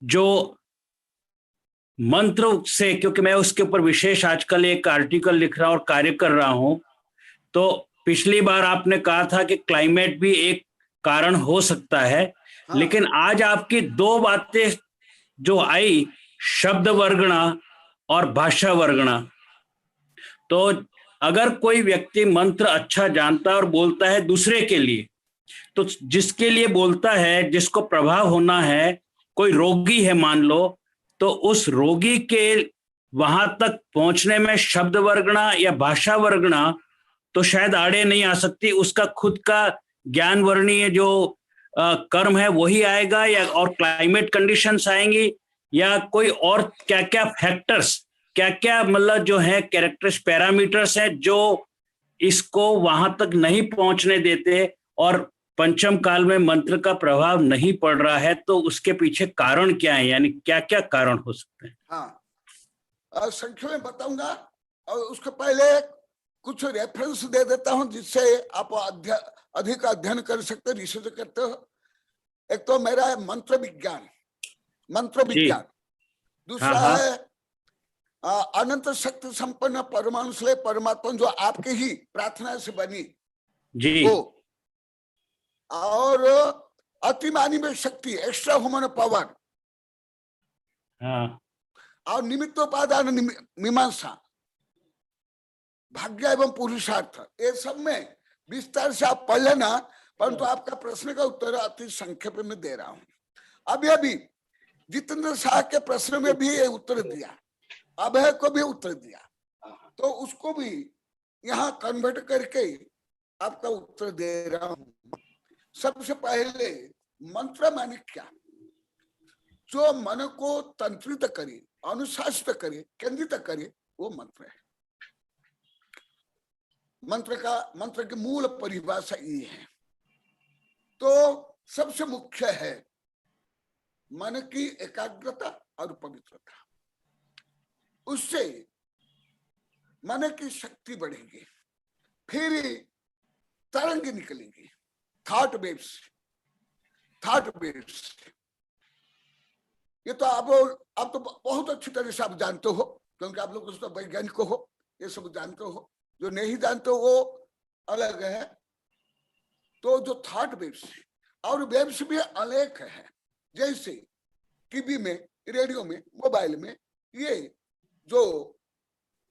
जो मंत्र से, क्योंकि मैं उसके ऊपर विशेष आजकल एक आर्टिकल लिख रहा हूं और कार्य कर रहा हूं, तो पिछली बार आपने कहा था कि क्लाइमेट भी एक कारण हो सकता है। हाँ। लेकिन आज आपकी दो बातें जो आई, शब्द वर्गणा और भाषा वर्गणा, तो अगर कोई व्यक्ति मंत्र अच्छा जानता है और बोलता है दूसरे के लिए, तो जिसके लिए बोलता है, जिसको प्रभाव होना है, कोई रोगी है मान लो, तो उस रोगी के वहां तक पहुंचने में शब्द वर्गणा या भाषा वर्गणा तो शायद आड़े नहीं आ सकती, उसका खुद का ज्ञान वर्णीय जो कर्म है वही आएगा, या और क्लाइमेट कंडीशंस आएंगी, या कोई और क्या क्या फैक्टर्स, क्या क्या मतलब जो है कैरेक्टर्स, पैरामीटर्स है जो इसको वहां तक नहीं पहुंचने देते और पंचम काल में मंत्र का प्रभाव नहीं पड़ रहा है, तो उसके पीछे कारण क्या है, यानी क्या क्या कारण हो सकते हैं? हाँ, संक्षेप में बताऊंगा, और उसके पहले कुछ रेफरेंस दे देता हूं जिससे आप अधिक अध्ययन कर सकते, रिसर्च करते हो। एक तो मेरा है मंत्र विज्ञान, दूसरा है अनंत शक्ति संपन्न परमाणु से परमात्मा जो आपके ही प्रार्थना से बनी जी, वो, और अतिमानी में शक्ति, एक्स्ट्रा ह्यूमन पावर, और निमित्तोपादान मीमांसा, भाग्य एवं पुरुषार्थ, ये सब में विस्तार से आप पढ़ लेना, परंतु आपका प्रश्न का उत्तर अति संक्षेप में दे रहा हूं। अभी जितेंद्र शाह के प्रश्न में भी ये उत्तर दिया, अभय को भी उत्तर दिया, तो उसको भी यहाँ कन्वर्ट करके आपका उत्तर दे रहा हूं। सबसे पहले मंत्र माने क्या? जो मन को तंत्रित करे, अनुशासित करे, केंद्रित करे, वो मंत्र है। मंत्र की मूल परिभाषा ये है। तो सबसे मुख्य है मन की एकाग्रता और पवित्रता, उससे मन की शक्ति बढ़ेगी, फिर तरंग निकलेंगी, थॉट वेव्स। ये तो आप तो बहुत अच्छी तरह से आप जानते हो, क्योंकि आप लोग तो वैज्ञानिक हो, ये सब जानते हो। जो नहीं जानते हो वो अलग है। तो जो थॉट वेव्स और वेव्स भी अनेक है, जैसे टीवी में, रेडियो में, मोबाइल में, ये जो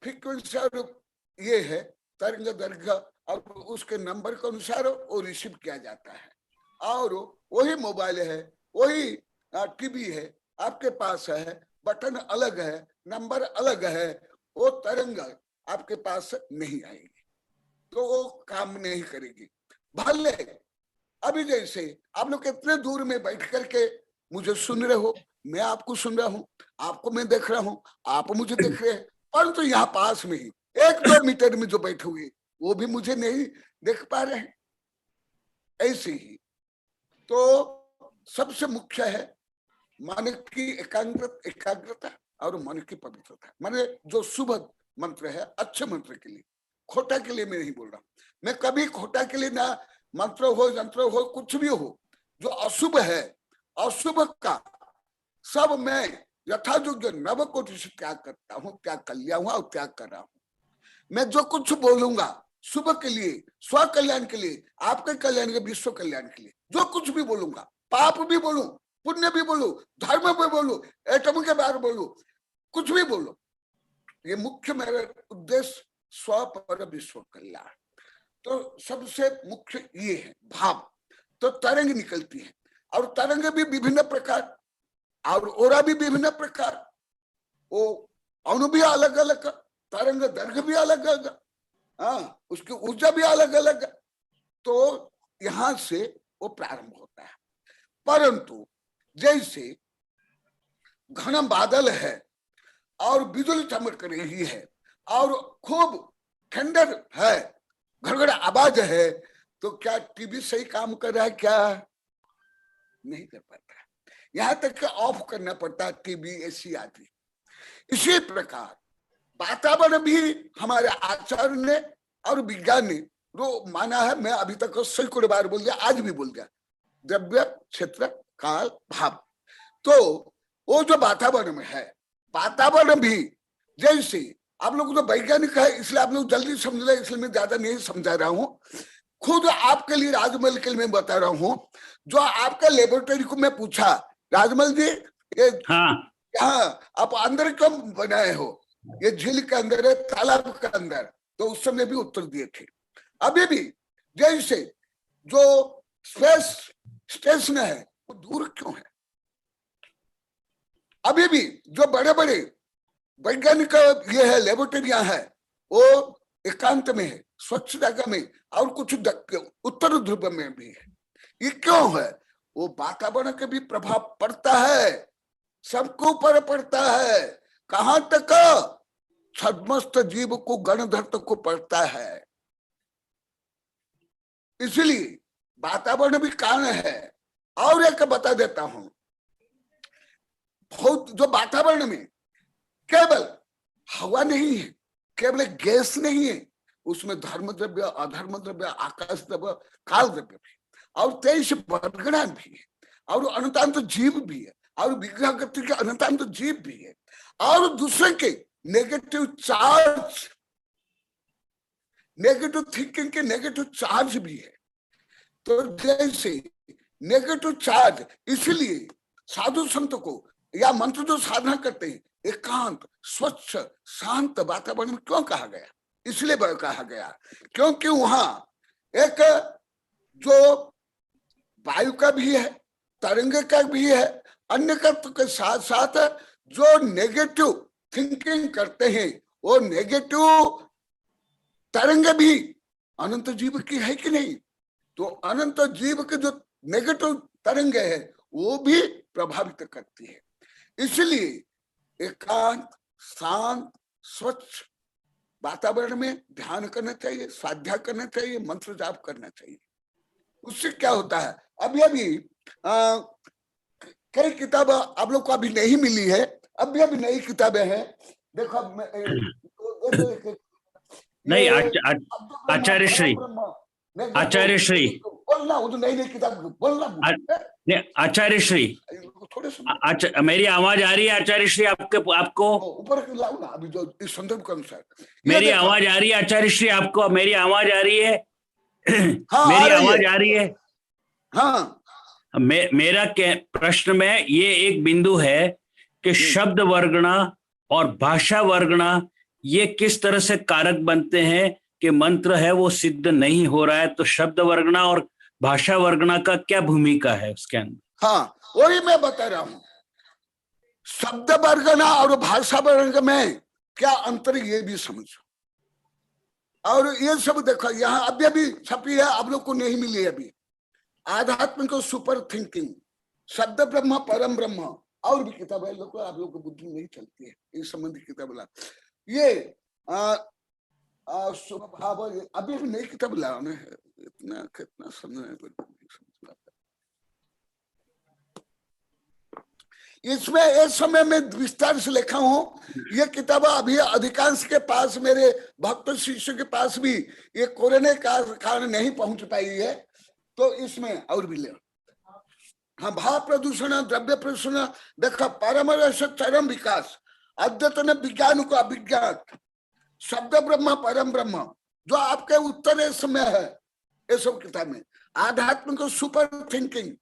फ्रीक्वेंसी और ये है तरंग दैर्घ्य और उसके नंबर के अनुसार वो रिसीव किया जाता है। और वही मोबाइल है, वही टीवी है आपके पास है, बटन अलग है, नंबर अलग है, वो तरंग आपके पास नहीं आएगी, तो वो काम नहीं करेगी। भले अभी जैसे आप लोग कितने दूर में बैठ करके मुझे सुन रहे हो, मैं आपको सुन रहा हूं, आपको मैं देख रहा हूं, आप मुझे देख रहे हैं, परंतु यहाँ पास में ही 1-2 मीटर में जो बैठे हुए वो भी मुझे नहीं देख पा रहे हैं। ऐसे ही तो सबसे मुख्य है मन की एकाग्रता और मन की पवित्रता। माने जो शुभ मंत्र है, अच्छे मंत्र के लिए, खोटा के लिए मैं नहीं बोल रहा। मैं कभी खोटा के लिए ना, मंत्र हो यंत्र हो कुछ भी हो, जो अशुभ है, अशुभ का सब मैं यथायोग्य नवकोटि से त्याग करता हूँ, त्याग कर लिया हूँ और त्याग कर रहा हूँ। मैं जो कुछ बोलूंगा शुभ के लिए, स्व कल्याण के लिए, आपके कल्याण के, विश्व कल्याण के लिए, जो कुछ भी बोलूंगा, पाप भी बोलूं, पुण्य भी बोलूं, धर्म भी बोलूं, एटम के बारे बोलूं, कुछ भी बोलूं, ये मुख्य मेरा उद्देश्य स्व पर विश्व कल्याण। तो सबसे मुख्य ये है भाव। तो तरंग निकलती है, और तरंग भी विभिन्न प्रकार, और ओरा भी विभिन्न प्रकार, वो अणु भी अलग अलग, तरंग दैर्घ्य भी अलग अलग, हाँ, उसकी ऊर्जा भी अलग अलग। तो यहां से वो प्रारंभ होता है। परंतु जैसे घना बादल है और बिजली चमक रही है और खूब ठंडर है, घड़घड़ आवाज है, तो क्या टीवी सही काम कर रहा है? क्या नहीं कर पाता, यहां तक कि ऑफ करना पड़ता है टीवी, एसी आदि। इसी प्रकार वातावरण भी हमारे आचार्य ने और विज्ञान ने जो माना है, मैं अभी तक सैकड़ों बार बोल दिया, आज भी बोल दिया, द्रव्य, क्षेत्र, काल, भाव। तो वो जो वातावरण में है, वातावरण भी जैसे आप लोग तो वैज्ञानिक है, इसलिए आप लोग जल्दी समझ रहे, इसलिए मैं ज्यादा नहीं समझा रहा हूँ। खुद आपके लिए राजमहल के लिए मैं बता रहा हूँ, जो आपका लेबोरेटरी को मैं पूछा, राजमहल जी ये यहाँ आप अंदर क्यों बनाए हो, ये झील के अंदर है, तालाब के अंदर, तो उस समय भी उत्तर दिए थे। अभी भी जैसे जो स्पेस स्टेशन है वो दूर क्यों है, अभी भी जो बड़े बड़े वैज्ञानिक ये है लेबोरेटरियां है, वो एकांत में है, स्वच्छ जगह में, और कुछ उत्तर ध्रुव में भी है। ये क्यों है? वो वातावरण के भी प्रभाव पड़ता है, सबको ऊपर पड़ता है। कहां तक? समस्त जीव को, गणधर तक को पड़ता है। इसलिए वातावरण भी कारण है। और एक बता देता हूं, बहुत जो वातावरण में केवल हवा नहीं है, केवल गैस नहीं है, उसमें धर्म द्रव्य, अधर्म द्रव्य, आकाश द्रव्य, काल द्रव्य भी, और 23 वर्गणा भी है, और अनंतांत जीव भी है, और विग्रह गति के अनंतांत जीव भी है, और दूसरे के नेगेटिव चार्ज, नेगेटिव थिंकिंग के नेगेटिव चार्ज भी है। तो जैसे नेगेटिव चार्ज, इसलिए साधु संत को या मंत्र जो साधना करते हैं, एकांत, स्वच्छ, शांत वातावरण में क्यों कहा गया? इसलिए कहा गया क्योंकि वहां एक जो वायु का भी है, तरंग का भी है, अन्य तत्व के साथ साथ जो नेगेटिव थिंकिंग करते हैं, वो नेगेटिव तरंग भी अनंत जीव की है कि नहीं? तो अनंत जीव के जो नेगेटिव तरंग है वो भी प्रभावित करती है। इसलिए एकांत, शांत, स्वच्छ वातावरण में ध्यान करना चाहिए, स्वाध्याय करना चाहिए, मंत्र जाप करना चाहिए। उससे क्या होता है, अभी अभी कई किताब आप लोग को अभी नहीं मिली है, अभी नई किताबें हैं, देखो नहीं आचार्य श्री, आचार्य श्री, बोलना वो नई किताब बोलना, आचार्य श्री, थोड़े मेरी आवाज आ रही है आचार्य श्री? आपको ऊपर लाओ ना, अभी जो इस संदर्भ के अनुसार मेरी आवाज आ रही है आचार्य श्री? आपको मेरी आवाज आ रही है? हाँ, मेरी आवाज आ रही है? हाँ। मेरा प्रश्न में ये एक बिंदु है कि शब्द वर्गणा और भाषा वर्गणा ये किस तरह से कारक बनते हैं कि मंत्र है वो सिद्ध नहीं हो रहा है, तो शब्द वर्गना और भाषा वर्गना का क्या भूमिका है उसके अंदर? हाँ, वही मैं बता रहा हूं। शब्द वर्गना और भाषा वर्ग में क्या अंतर, ये भी समझो। और ये सब देखो, यहाँ अभी अभी छपी है, आप लोग को नहीं मिली अभी, आध्यात्मिक सुपर थिंकिंग, शब्द ब्रह्म परम ब्रह्म, और भी किताब है, लोग आप लोग को बुद्धि नहीं चलती है इस संबंधी किताब ला। ये स्वभाव अभी भी नई किताब लाने है, इतना कितना समय इसमें इस समय में विस्तार से लिखा हूं। ये किताब अभी अधिकांश के पास, मेरे भक्त शिष्य के पास भी ये कोरोना का कारण नहीं पहुंच पाई है, तो इसमें और भी ले। हाँ, भाव प्रदूषण, द्रव्य प्रदूषण, देखो परमरस चरम विकास, अद्यतन विज्ञान को अभिज्ञान, शब्द ब्रह्म परम ब्रह्म, जो आपके उत्तर समय है ये सब किताब में, आध्यात्मिक सुपर थिंकिंग,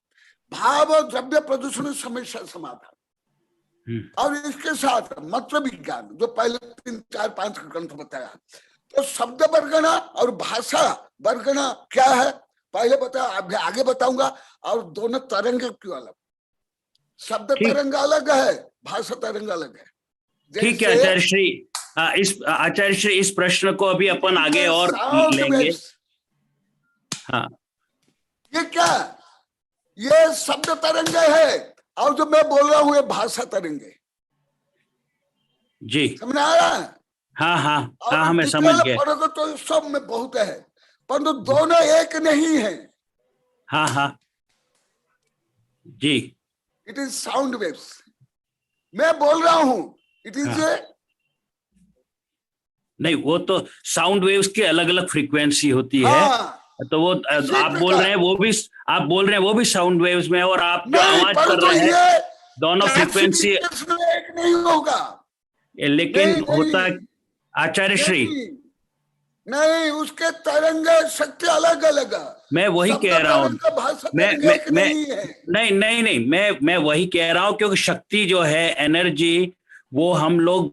भाव और द्रव्य प्रदूषण समस्या समाधान, और इसके साथ मंत्र विज्ञान, जो पहले 3, 4, 5 ग्रंथ बताया। तो शब्द वर्गना और भाषा वर्गना क्या है पहले बताया, आगे बताऊंगा। और दोनों तरंग क्यों अलग, शब्द तरंग अलग है, भाषा तरंग अलग है। ठीक है आचार्य श्री, आचार्य श्री इस प्रश्न को अभी अपन आगे और लेंगे। हाँ, ये क्या, ये शब्द तरंग है, और जो मैं बोल रहा हूँ ये भाषा तरंग है। जी, समझ आ रहा है? हाँ हाँ हाँ, मैं समझ गया। पढ़ोगे तो सब में बहुत है, परंतु दोनों एक नहीं है। हाँ हाँ जी, इट इज साउंड वेव्स, मैं बोल रहा हूँ इट इज नहीं, वो तो साउंड वेव्स की अलग अलग फ्रीक्वेंसी होती है, तो वो आप बोल रहे हैं वो भी, आप बोल रहे हैं वो भी साउंड वेव्स में, और आप जो आवाज कर रहे हैं दोनों फ्रीक्वेंसी एक नहीं होगा। लेकिन नहीं, होता आचार्य श्री नहीं, उसके तरंग शक्ति अलग अलग है। मैं वही कह रहा हूँ, नहीं नहीं नहीं, मैं वही कह रहा हूँ, क्योंकि शक्ति जो है, एनर्जी, वो हम लोग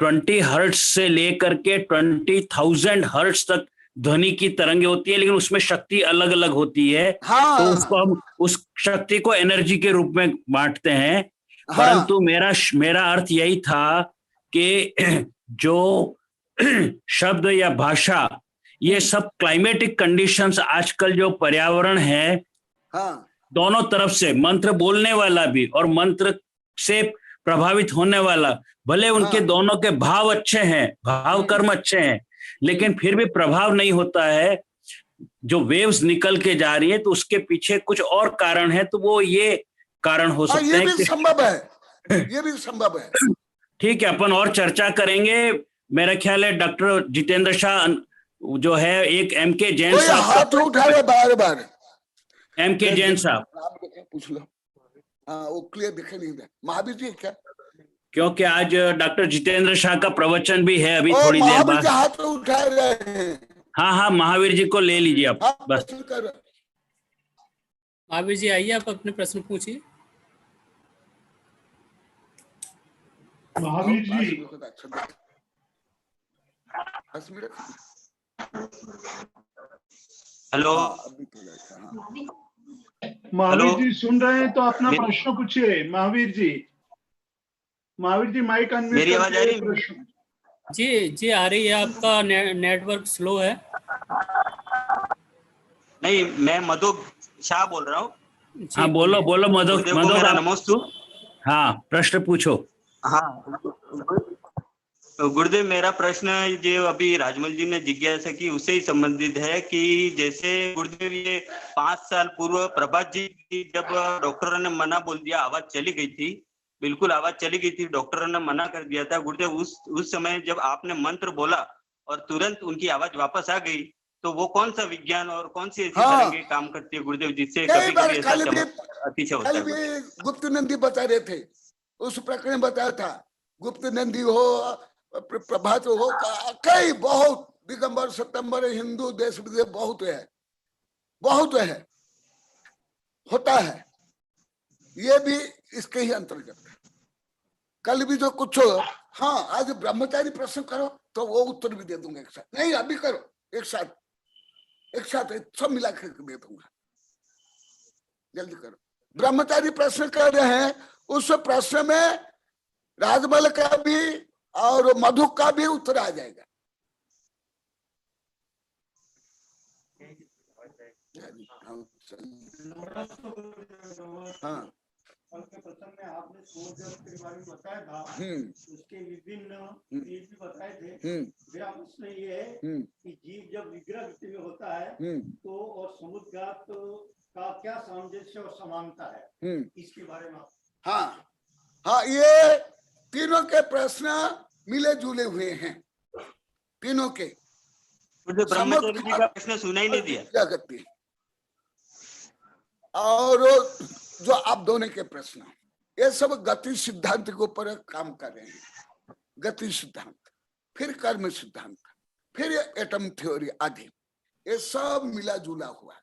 20 हर्ट्ज से लेकर के 20,000 हर्ट्ज तक ध्वनि की तरंगे होती है, लेकिन उसमें शक्ति अलग अलग होती है। हाँ, तो उसको हम उस शक्ति को एनर्जी के रूप में बांटते हैं। परंतु मेरा अर्थ यही था कि जो शब्द या भाषा, ये सब क्लाइमेटिक कंडीशंस, आजकल जो पर्यावरण है, दोनों तरफ से, मंत्र बोलने वाला भी और मंत्र से प्रभावित होने वाला, भले उनके दोनों के भाव अच्छे हैं, भाव कर्म अच्छे हैं, लेकिन फिर भी प्रभाव नहीं होता है। जो वेव्स निकल के जा रही है, तो उसके पीछे कुछ और कारण है, तो वो ये कारण हो सकते हैं। ये भी संभव है, ये भी संभव है। ठीक है, अपन और चर्चा करेंगे। मेरा ख्याल है डॉक्टर जितेंद्र शाह जो है, एक एमके जैन साहब हाथ उठा रहे बार-बार, एमके जैन साहब, पूछ लो। हाँ, वो क्लियर दिखे नहीं दे। महावीर जी क्या, क्योंकि आज डॉक्टर जितेंद्र शाह का प्रवचन भी है अभी थोड़ी देर बाद। हाथ उठा रहे हैं। हाँ हाँ, महावीर जी को ले लीजिए आप बस। महावीर जी आइए, आप अपने प्रश्न पूछिए। महावीर जी, हेलो महावीर जी सुन रहे हैं तो अपना प्रश्न पूछिए। महावीर जी माइक अनम्यूट, मेरी आवाज आ रही है? जी आ रही है। आपका नेटवर्क स्लो है। नहीं, मैं मधु शाह बोल रहा हूँ। हाँ, बोलो मधु नमस्ते। हाँ, प्रश्न पूछो। हाँ गुरुदेव, मेरा प्रश्न जो अभी राजमल जी ने जिज्ञासा की उससे ही संबंधित है कि जैसे गुरुदेव, ये 5 साल पूर्व प्रभात जी की जब डॉक्टरों ने मना बोल दिया, आवाज चली गई थी, बिल्कुल आवाज चली गई थी, डॉक्टरों ने मना कर दिया था। गुरुदेव उस समय जब आपने मंत्र बोला और तुरंत उनकी आवाज वापस आ गई, तो वो कौन सा विज्ञान और कौन सी ऐसी तरंगे काम करती है गुरुदेव, जिससे कभी कभी ऐसा अतिशय होता है? गुप्त नंदी बता रहे थे, उस प्रकरण बताया था। गुप्त नंदी हो, प्रभात हो, कई बहुत दिगंबर सितंबर हिंदू देश विदेश बहुत है, होता है। ये भी इसके ही अंतर्गत है। कल भी जो कुछ, हाँ आज ब्रह्मचारी प्रश्न करो तो वो उत्तर भी दे दूंगा एक साथ। नहीं अभी करो, एक साथ सब मिला करके दे दूंगा, जल्दी करो। ब्रह्मचारी प्रश्न कर रहे हैं, उस प्रश्न में राजमल का भी और मधु का भी उत्तर आ जाएगा। हाँ, प्रसंग में आपने सूर्य के बारे में बताया था, उसके विभिन्न चीज भी बताए थे। मेरा प्रश्न ये है कि जीव जब विग्रह गति में होता है तो और समुद्घात का क्या सामंजस्य और समानता है, इसके बारे में। हाँ, ये तीनों के प्रश्न मिले जुले हुए हैं, तीनों के। ब्रह्मचारी जी का प्रश्न सुना ही नहीं दिया। क्या करती है और जो आप दोनों के प्रश्न, ये सब गति सिद्धांत के ऊपर काम कर रहे हैं। गति सिद्धांत, फिर कर्म सिद्धांत, फिर एटम थ्योरी आदि, ये सब मिला जुला हुआ।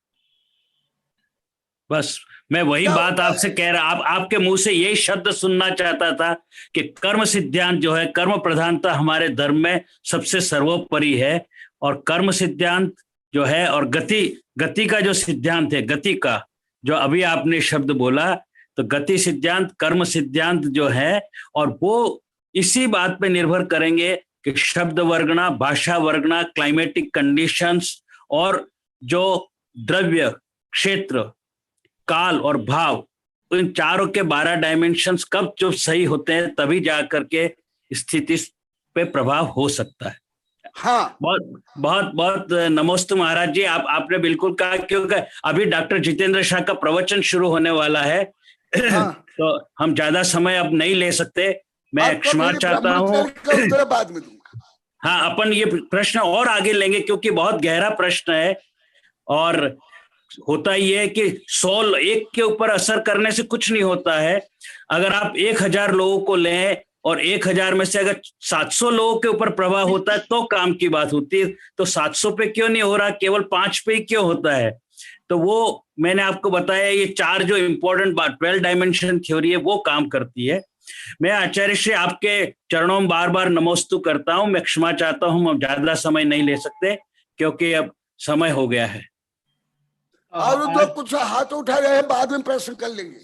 बस मैं वही बात आपसे कह रहा, आपके मुंह से यही शब्द सुनना चाहता था कि कर्म सिद्धांत जो है, कर्म प्रधानता हमारे धर्म में सबसे सर्वोपरि है, और कर्म सिद्धांत जो है और गति का जो सिद्धांत है, गति का जो अभी आपने शब्द बोला, तो गति सिद्धांत कर्म सिद्धांत जो है, और वो इसी बात पे निर्भर करेंगे कि शब्द वर्गना, भाषा वर्गना, क्लाइमेटिक कंडीशंस और जो द्रव्य, क्षेत्र, काल और भाव, इन चारों के 12 डायमेंशंस कब जो सही होते हैं, तभी जा करके स्थिति पे प्रभाव हो सकता है। हाँ, बहुत नमस्ते महाराज जी, आपने बिल्कुल कहा, क्योंकि अभी डॉक्टर जितेंद्र शाह का प्रवचन शुरू होने वाला है। हाँ। तो हम ज्यादा समय अब नहीं ले सकते, मैं क्षमा चाहता हूँ। बाद में दूंगा। हाँ, अपन ये प्रश्न और आगे लेंगे क्योंकि बहुत गहरा प्रश्न है, और होता ही है कि 100 एक के ऊपर असर करने से कुछ नहीं होता है। अगर आप 1000 लोगों को लें और 1000 में से अगर 700 लोगों के ऊपर प्रभाव होता है तो काम की बात होती है, तो 700 पे क्यों नहीं हो रहा, केवल 5 पे ही क्यों होता है? तो वो मैंने आपको बताया, ये 4 जो इंपॉर्टेंट 12 डायमेंशन थ्योरी है वो काम करती है। मैं आचार्य श्री आपके चरणों में बार बार नमोस्तु करता हूं। मैं क्षमा चाहता हूं, हम ज्यादा समय नहीं ले सकते क्योंकि अब समय हो गया है। और तो कुछ हाथ उठा रहे हैं, बाद में प्रश्न कर लेंगे,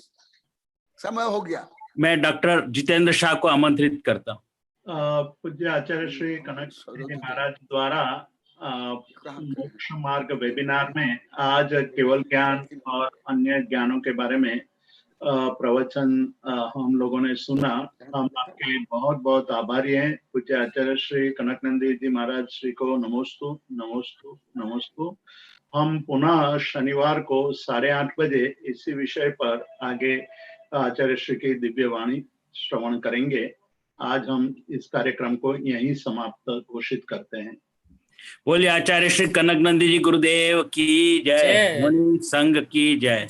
समय हो गया। मैं डॉक्टर जितेंद्र शाह को आमंत्रित करता हूँ। पूज्य आचार्य श्री कनक जी महाराज द्वारा मोक्ष मार्ग वेबिनार में आज केवल ज्ञान और अन्य ज्ञानों के बारे में प्रवचन हम लोगों ने सुना। हम आपके बहुत बहुत आभारी हैं। पूज्य आचार्य श्री कनकनंदी जी महाराज श्री को नमोस्तु नमोस्तु नमोस्तु। हम पुनः शनिवार को 8:30 बजे इसी विषय पर आगे आचार्य श्री की दिव्य वाणी श्रवण करेंगे। आज हम इस कार्यक्रम को यहीं समाप्त घोषित करते हैं। बोलिए आचार्य श्री कनकनंदी जी गुरुदेव की जय, मुनि संघ की जय।